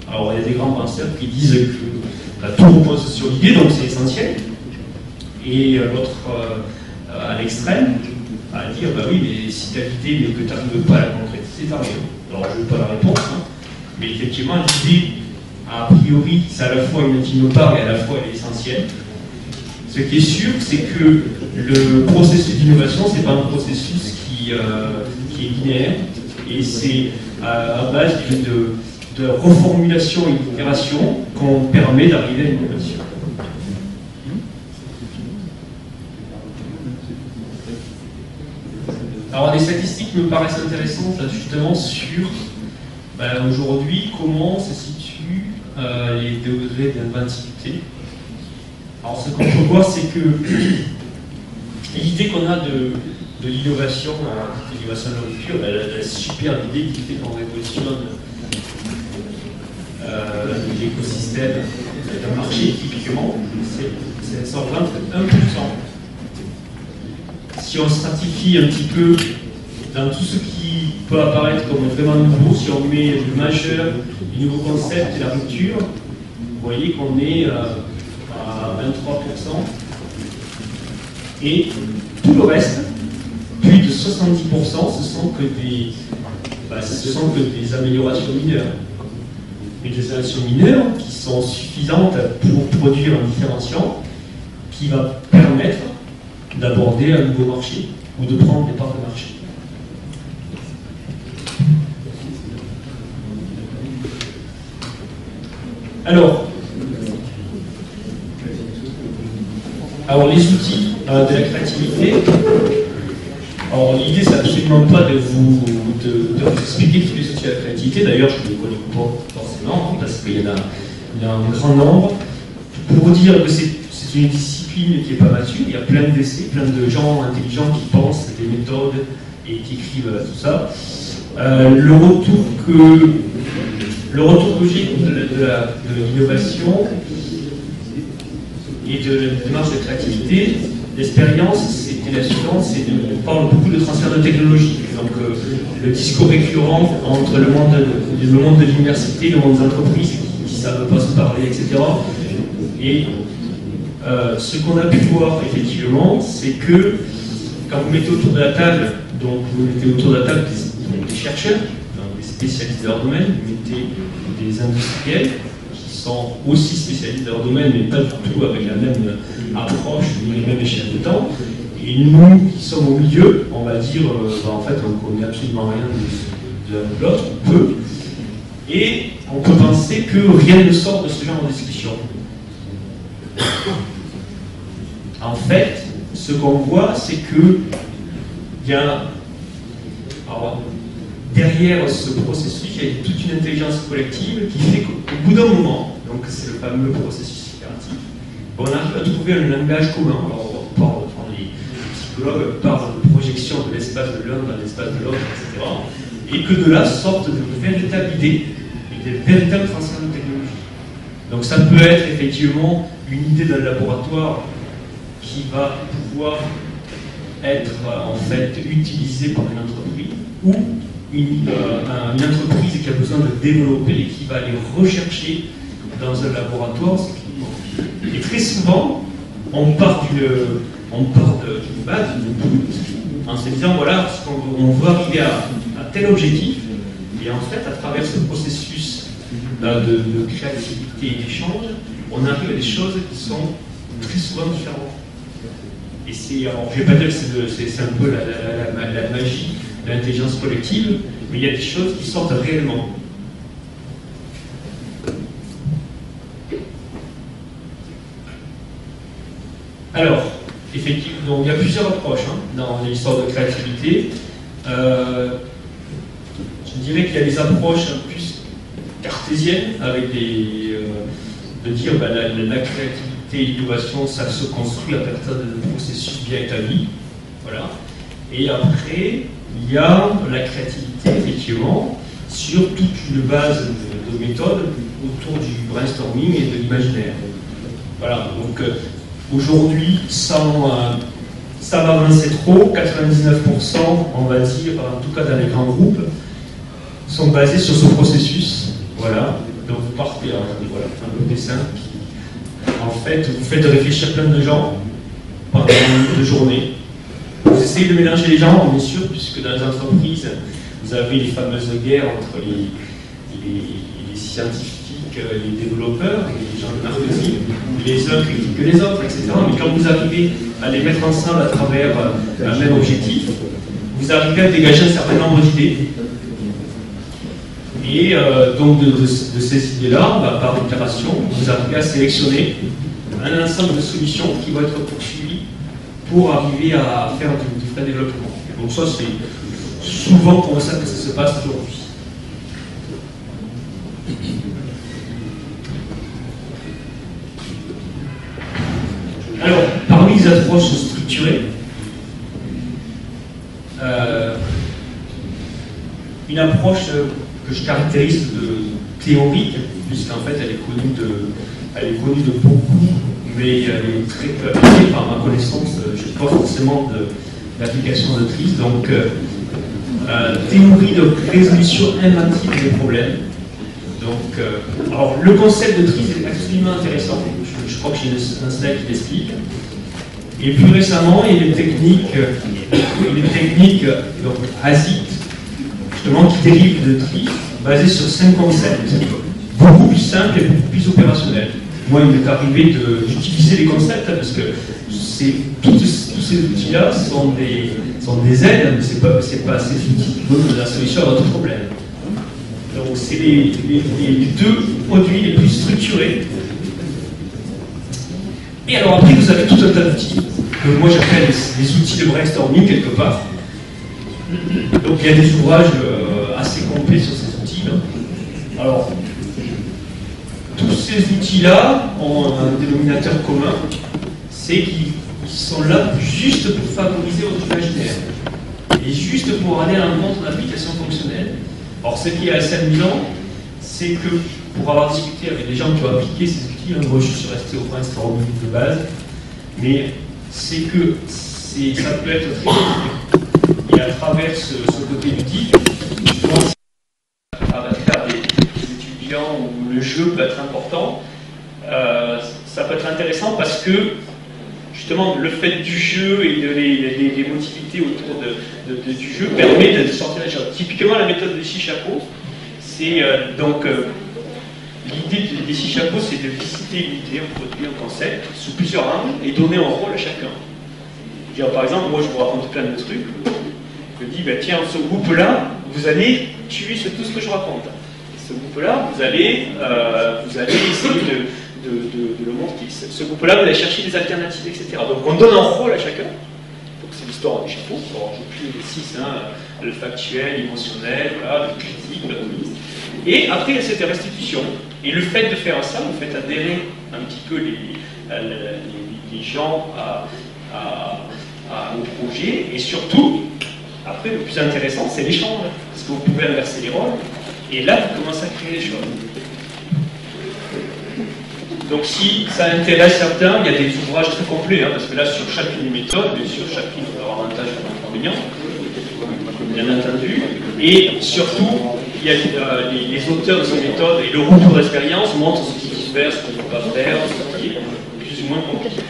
Alors il y a des grands penseurs qui disent que tout repose sur l'idée, donc c'est essentiel. Et l'autre, à l'extrême, à dire oui, mais si tu as l'idée mais que tu n'arrives pas à la concrétiser, t'as rien. Alors je ne veux pas la réponse, mais effectivement, l'idée, a priori, c'est à la fois une ultime part et à la fois elle est essentielle. Ce qui est sûr, c'est que le processus d'innovation, ce n'est pas un processus qui est linéaire, et c'est à base de reformulation et d'itération qu'on permet d'arriver à une innovation. Alors des statistiques me paraissent intéressantes là, justement sur aujourd'hui comment se situent les degrés d'inventivité. Alors ce qu'on peut voir, c'est que l'idée qu'on a de l'innovation, l'innovation de la rupture, la super idée qui fait qu'on révolutionne l'écosystème d'un marché, typiquement, ça représente 1%. Si on stratifie un petit peu dans tout ce qui peut apparaître comme vraiment nouveau, si on met le majeur, le nouveau concept et la rupture, vous voyez qu'on est à 23%. Et tout le reste, plus de 70%, ce sont que des améliorations mineures. Et des améliorations mineures qui sont suffisantes pour produire un différenciant qui va permettre d'aborder un nouveau marché ou de prendre des parts de marché. Alors, les outils de la créativité. Alors, l'idée, c'est absolument pas de vous expliquer tous les outils de la créativité. D'ailleurs, je ne les connais pas forcément, parce qu'il y en a un grand nombre. Pour vous dire que c'est une discipline qui n'est pas mature, il y a plein d'essais, plein de gens intelligents qui pensent des méthodes et qui écrivent tout ça. Le retour que j'ai de l'innovation et de la démarche de créativité, l'expérience, c'était la suivante, on parle beaucoup de transfert de technologie. Donc le discours récurrent entre le monde de l'université, le monde des entreprises qui ne savent pas se parler, etc. Et ce qu'on a pu voir effectivement, c'est que quand vous mettez autour de la table, donc vous mettez autour de la table des chercheurs, donc des spécialistes de leur domaine, vous mettez des industriels qui sont aussi spécialistes de leur domaine, mais pas du tout avec la même approche ni les mêmes échelles de temps. Et nous qui sommes au milieu, on va dire, en fait, on ne connaît absolument rien de l'autre, peu, et on peut penser que rien ne sort de ce genre de discussion. En fait, ce qu'on voit, c'est que il y a, derrière ce processus, il y a toute une intelligence collective qui fait qu'au bout d'un moment, donc c'est le fameux processus itératif, on arrive à trouver un langage commun. Alors, les psychologues parlent de projection de l'espace de l'un dans l'espace de l'autre, etc. Et que de là sortent de véritables idées et des véritables transferts de technologie. Donc ça peut être effectivement une idée d'un laboratoire qui va pouvoir être en fait utilisée par une entreprise ou une entreprise qui a besoin de développer et qui va aller rechercher dans un laboratoire. Et très souvent, on part d'une base, en se disant voilà, on veut arriver à tel objectif, et en fait, à travers ce processus de créativité et d'échange, on arrive à des choses qui sont très souvent différentes. Et alors, je ne vais pas dire que c'est un peu la magie de l'intelligence collective, mais il y a des choses qui sortent réellement. Alors, effectivement, donc, il y a plusieurs approches dans l'histoire de créativité. Je dirais qu'il y a des approches plus cartésiennes, avec de dire la créativité et l'innovation, ça se construit à partir de processus bien établis. Voilà. Et après, il y a la créativité, effectivement, sur toute une base de méthodes autour du brainstorming et de l'imaginaire. Voilà. Donc, aujourd'hui, sans avancer trop, 99%, on va dire, en tout cas dans les grands groupes, sont basés sur ce processus. Voilà. Donc vous partez, voilà, un peu dessin. En fait, vous faites réfléchir plein de gens pendant une journée. Vous essayez de mélanger les gens, bien sûr, puisque dans les entreprises, vous avez les fameuses guerres entre les scientifiques, les développeurs, les gens de marketing, les uns critiquent que les autres, etc. Mais quand vous arrivez à les mettre ensemble à travers un même objectif, vous arrivez à dégager un certain nombre d'idées. Et donc de ces idées-là, par itération, vous arrivez à sélectionner un ensemble de solutions qui vont être poursuivies pour arriver à faire du vrai développement. Donc ça, c'est souvent comme ça que ça se passe aujourd'hui. Alors, parmi les approches structurées, une approche que je caractérise de théorique, puisqu'en fait elle est connue de beaucoup, mais elle est très peu appliquée par ma connaissance. Je n'ai pas forcément d'application de TRIZ, donc théorie de résolution inventive des problèmes. Donc, alors le concept de TRIZ est absolument intéressant. Je crois que j'ai un slide qui l'explique. Et plus récemment, il y a des techniques donc ASIT, justement, qui dérivent de TRIZ, basées sur 5 concepts, beaucoup plus simples et beaucoup plus opérationnels. Moi, il m'est arrivé d'utiliser les concepts, parce que tous ces outils-là sont des aides, mais c'est pas ces outils qui donnent la solution à notre problème. Donc c'est les deux produits les plus structurés. Et alors après, vous avez tout un tas d'outils, que moi j'appelle les outils de brainstorming quelque part. Donc il y a des ouvrages assez complets sur ces outils. Alors, tous ces outils-là ont un dénominateur commun, c'est qu'ils sont là juste pour favoriser votre imaginaire, et juste pour aller à l'encontre d'applications fonctionnelles. Alors ce qui est assez amusant, c'est que pour avoir discuté avec des gens qui ont appliqué ces outils, moi je suis resté au brainstorming de base, mais c'est que ça peut être très compliqué. Et à travers ce côté ludique, je pense à faire des étudiants où le jeu peut être important, ça peut être intéressant parce que justement le fait du jeu et les motivités autour du jeu permet de sortir les choses. Typiquement la méthode des 6 chapeaux, c'est l'idée des 6 chapeaux, c'est de visiter une idée, un produit, un concept sous plusieurs angles et donner un rôle à chacun. Par exemple, moi je vous raconte plein de trucs, je dis ben, tiens, ce groupe-là, vous allez tuer tout ce que je raconte. Ce groupe-là, vous allez essayer de le montrer. Ce groupe-là, vous allez chercher des alternatives, etc. Donc on donne un rôle à chacun. Donc c'est l'histoire des chapeaux. Alors je plie les 6, le factuel, l'émotionnel, voilà, le critique, le quiz. Et après il y a cette restitution. Et le fait de faire ça, vous faites adhérer un petit peu les gens au projet. Et surtout, après le plus intéressant, c'est l'échange. Parce que vous pouvez inverser les rôles. Et là, vous commencez à créer des choses. Donc si ça intéresse certains, il y a des ouvrages très complets, parce que là, sur chacune des méthodes, bien sûr, chacune a un avantage et un inconvénient, bien entendu. Et surtout, il y a les auteurs de ces méthodes et le retour d'expérience montrent ce qui se fait, ce qu'il ne faut pas faire, ce qui est plus ou moins compliqué.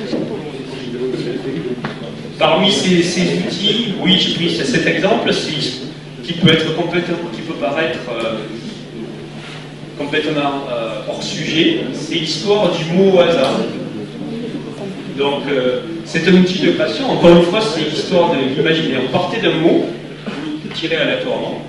Parmi ces outils, oui, j'ai pris cet exemple, qui peut paraître complètement hors sujet, c'est l'histoire du mot au hasard. Donc, c'est un outil de création. Encore une fois, c'est l'histoire de l'imaginaire. Vous partez d'un mot, vous le tirez aléatoirement,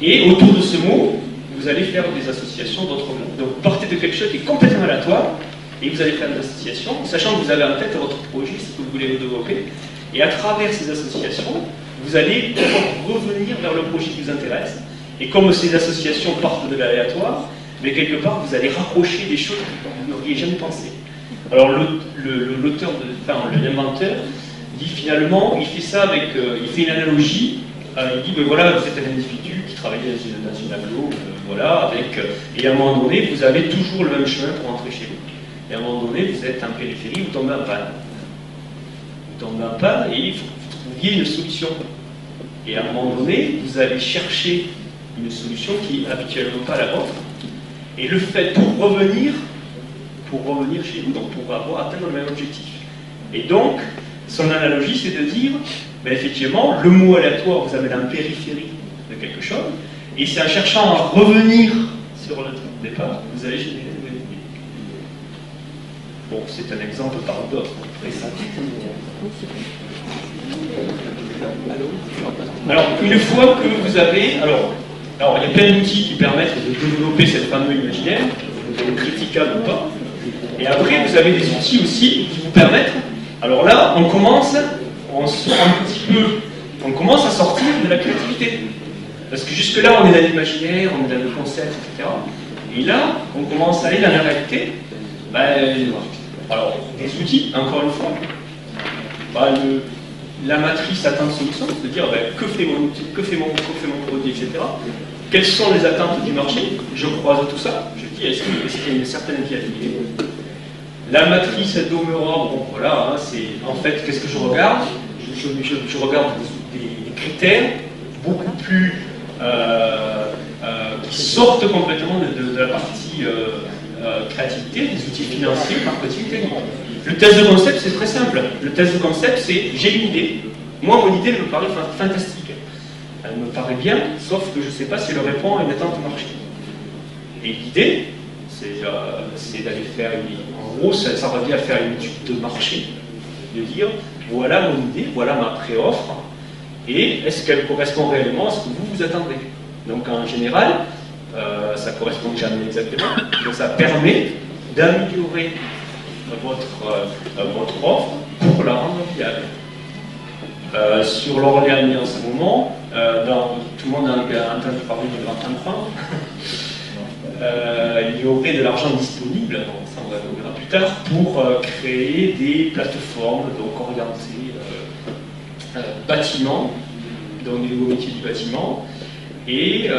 et autour de ce mot, vous allez faire des associations d'autres mots. Donc, vous partez de quelque chose qui est complètement aléatoire, et vous allez faire des associations, sachant que vous avez en tête votre projet, ce que vous voulez développer, et à travers ces associations, vous allez revenir vers le projet qui vous intéresse. Et comme ces associations partent de l'aléatoire, mais quelque part, vous allez rapprocher des choses que vous n'auriez jamais pensé. Alors, l'inventeur dit finalement, il fait ça avec, il fait une analogie. Il dit, ben voilà, vous êtes un individu qui travaille dans une agglo, voilà, et à un moment donné, vous avez toujours le même chemin pour rentrer chez vous. Et à un moment donné, vous êtes en périphérie, vous tombez en panne. Vous tombez en panne et il faut que vous trouviez une solution. Et à un moment donné, vous allez chercher une solution qui n'est habituellement pas la vôtre. Et le fait pour revenir chez vous, donc pour atteindre le même objectif. Et donc, son analogie, c'est de dire, ben effectivement, le mot aléatoire, vous avez en périphérie de quelque chose, et c'est en cherchant à revenir sur le départ, vous allez générer de nouvelles idées. Bon, c'est un exemple parmi d'autres. Alors, une fois que vous avez... Alors, il y a plein d'outils qui permettent de développer cette fameux imaginaire, critiquable ou pas. Et après, vous avez des outils aussi qui vous permettent... Alors là, on commence à sortir de la créativité. Parce que jusque-là, on est dans l'imaginaire, on est dans le concept, etc. Et là, on commence à aller dans la réalité. Alors, des outils, encore une fois. La matrice attente-solution, c'est-à-dire que fait mon outil, que fait mon produit, etc. Quelles sont les attentes du marché? Je croise tout ça. Je dis, est-ce qu'il y a une certaine viabilité? La matrice Domera, bon voilà, c'est en fait, qu'est-ce que je regarde? Je regarde des critères beaucoup plus qui sortent complètement de la partie créativité, des outils financiers, marketing, technique. Le test de concept, c'est très simple. Le test de concept, c'est j'ai une idée. Moi, mon idée, elle me paraît fantastique. Elle me paraît bien, sauf que je ne sais pas si elle répond à une attente marché. Et l'idée, c'est d'aller faire en gros, ça revient à faire une étude de marché, de dire voilà mon idée, voilà ma pré-offre, et est-ce qu'elle correspond réellement à ce que vous attendez. Donc en général, ça correspond jamais exactement. Donc ça permet d'améliorer votre offre pour la rendre viable. Sur l'Orléanais en ce moment, tout le monde a entendu parler du grand emprunt. Il y aurait de l'argent disponible, ça on verra plus tard, pour créer des plateformes donc orientées bâtiment, donc des nouveaux métiers du bâtiment, et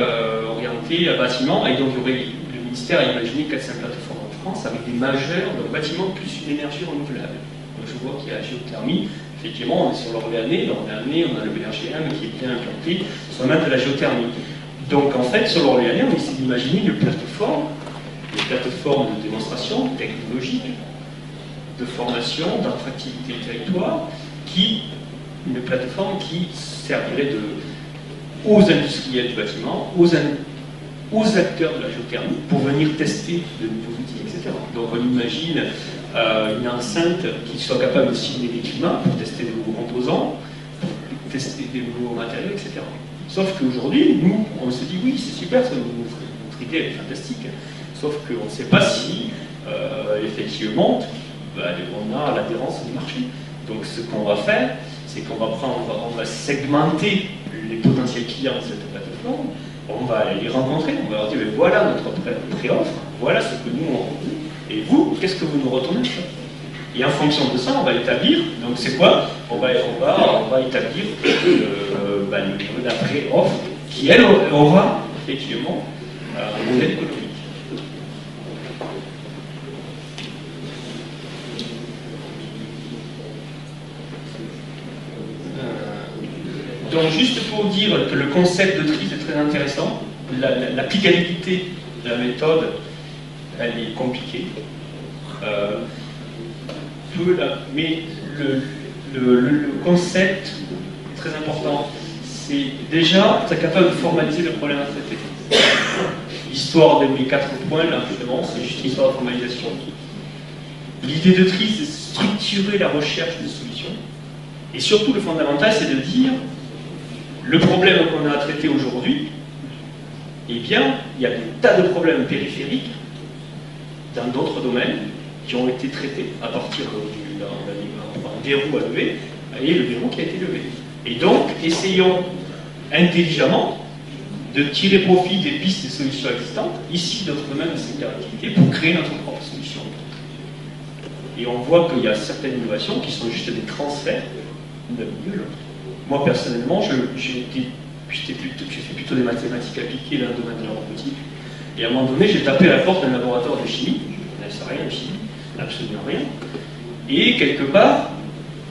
orientées à bâtiment, et donc il y aurait, le ministère a imaginé 400 plateformes en France avec des majeurs, donc bâtiment plus une énergie renouvelable. Donc je vois qu'il y a la géothermie. Effectivement, on est sur l'Orléanais, on a le BRGM qui est bien implanté sur le même de la géothermie. Donc en fait, sur l'Orléanais, on essaie d'imaginer des plateformes de démonstration technologique, de formation, d'attractivité du territoire, une plateforme qui servirait aux industriels du bâtiment, aux acteurs de la géothermie, pour venir tester de nouveaux outils, etc. Donc on imagine une enceinte qui soit capable de simuler des climats pour tester de nouveaux composants, pour tester des nouveaux matériaux, etc. Sauf qu'aujourd'hui, nous, on se dit oui, c'est super, notre idée est fantastique. Sauf qu'on ne sait pas si, effectivement, on a l'adhérence du marché. Donc ce qu'on va faire, c'est qu'on va segmenter les potentiels clients de cette plateforme, on va aller les rencontrer, on va leur dire voilà notre pré-offre, voilà ce que nous on veut, et vous, qu'est-ce que vous nous retournez? Et en fonction de ça, on va établir, donc c'est quoi? On va établir la pré-offre qui, elle, aura effectivement un modèle économique. Donc juste pour dire que le concept de tri est très intéressant, l'applicabilité de la méthode, elle est compliquée. Mais le concept est très important. C'est déjà être capable de formaliser le problème à traiter. L'histoire de mes 4 points, là, justement, c'est juste l'histoire de formalisation. L'idée de tri, c'est structurer la recherche de solutions. Et surtout, le fondamental, c'est de dire le problème qu'on a à traiter aujourd'hui, eh bien, il y a des tas de problèmes périphériques dans d'autres domaines qui ont été traités à partir d'un verrou à lever, et le verrou qui a été levé. Et donc, essayons intelligemment de tirer profit des pistes et solutions existantes, ici notre domaine de secteur d'activité, pour créer notre propre solution. Et on voit qu'il y a certaines innovations qui sont juste des transferts d'un milieu à l'autre. Moi, personnellement, j'ai fait plutôt des mathématiques appliquées dans le domaine de la robotique. Et à un moment donné, j'ai tapé à la porte d'un laboratoire de chimie. Je ne sais rien de chimie, absolument rien. Et quelque part,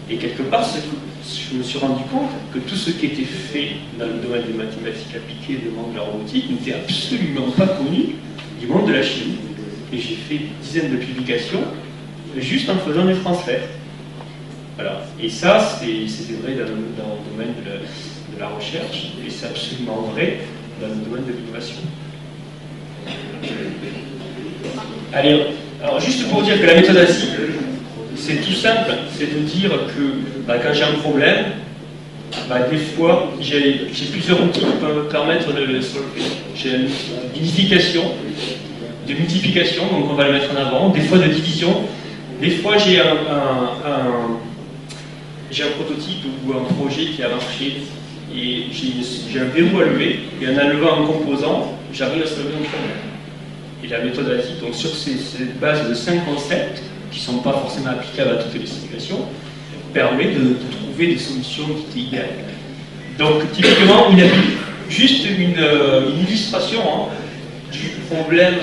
je me suis rendu compte que tout ce qui était fait dans le domaine des mathématiques appliquées et du monde de la robotique n'était absolument pas connu du monde de la chimie. Et j'ai fait des dizaines de publications juste en faisant des transferts. Voilà. Et ça, c'était vrai dans le domaine de la recherche, et c'est absolument vrai dans le domaine de l'innovation. Allez, alors juste pour dire que la méthode ASI, c'est tout simple, c'est de dire que quand j'ai un problème, des fois, j'ai plusieurs outils qui peuvent me permettre de le solver. J'ai une unification, de multiplication, donc on va le mettre en avant, des fois de division, des fois j'ai un prototype ou un projet qui a marché et j'ai un verrou à lever, et en levant un composant, j'arrive à se lever un problème. Et la méthode ASI, donc sur cette base de 5 concepts, qui ne sont pas forcément applicables à toutes les situations, permet de trouver des solutions qui étaient idéales. Donc typiquement, juste une illustration du problème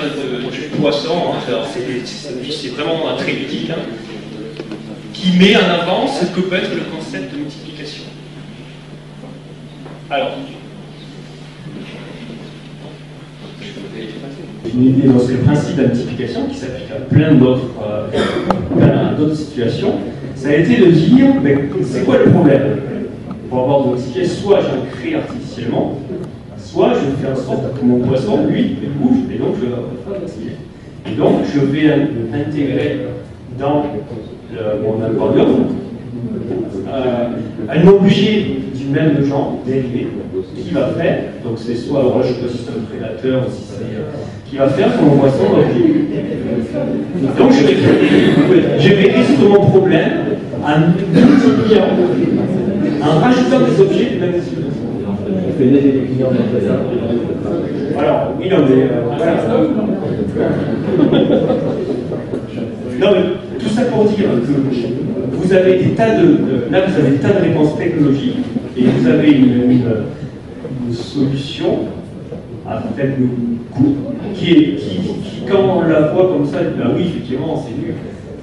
du poisson, c'est vraiment très ludique, qui met en avant ce que peut être le concept de multiplication. Alors, une idée dans ce principe de multiplication qui s'applique à plein d'autres situations, ça a été de dire, c'est quoi le problème? Pour avoir de multiplier, soit j'en crée artificiellement, soit je fais en sorte que mon poisson, lui, bouge, et donc je vais faire gaspiller. Et donc je vais intégrer dans mon aquarium un objet du même genre, dérivé, qui va faire, donc c'est soit, alors là je sais pas si c'est un prédateur ou si c'est, qui va faire que mon poisson d'objet. Donc je vais résoudre mon problème en multipliant, en rajoutant des objets de même espèce. On fait des clients Alors, oui, non, mais voilà. Non, mais tout ça pour dire que vous avez des tas là, vous avez des tas de réponses technologiques et vous avez une solution à faible coût qui, quand on la voit comme ça, ben oui, effectivement, c'est mieux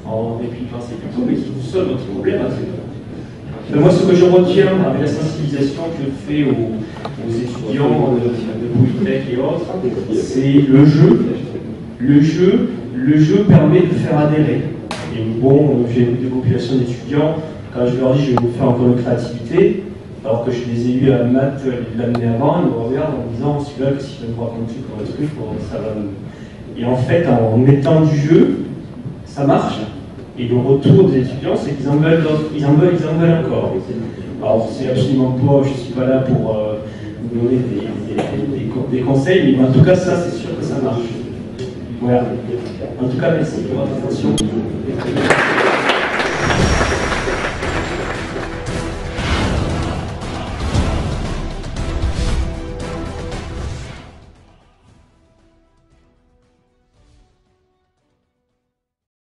en répliquant ces plutôt, mais qui vous solve votre problème assez bien. Moi, ce que je retiens avec la sensibilisation que je fais aux étudiants de Polytech et autres, c'est le jeu. Le jeu permet de faire adhérer. Et bon, j'ai des populations d'étudiants, quand je leur dis je vais vous faire un cours de créativité, alors que je les ai eus à maths l'année avant, ils me regardent en me disant celui-là, qu'est-ce qu'il va me raconter pour un truc, ça va me... Et en fait, en mettant du jeu, ça marche. Et le retour des étudiants, c'est qu'ils en veulent d'autres, ils en veulent encore. Alors, c'est absolument pas, je ne suis pas là pour vous donner des conseils, mais en tout cas, ça, c'est sûr que ça marche. Voilà. En tout cas, merci pour votre attention.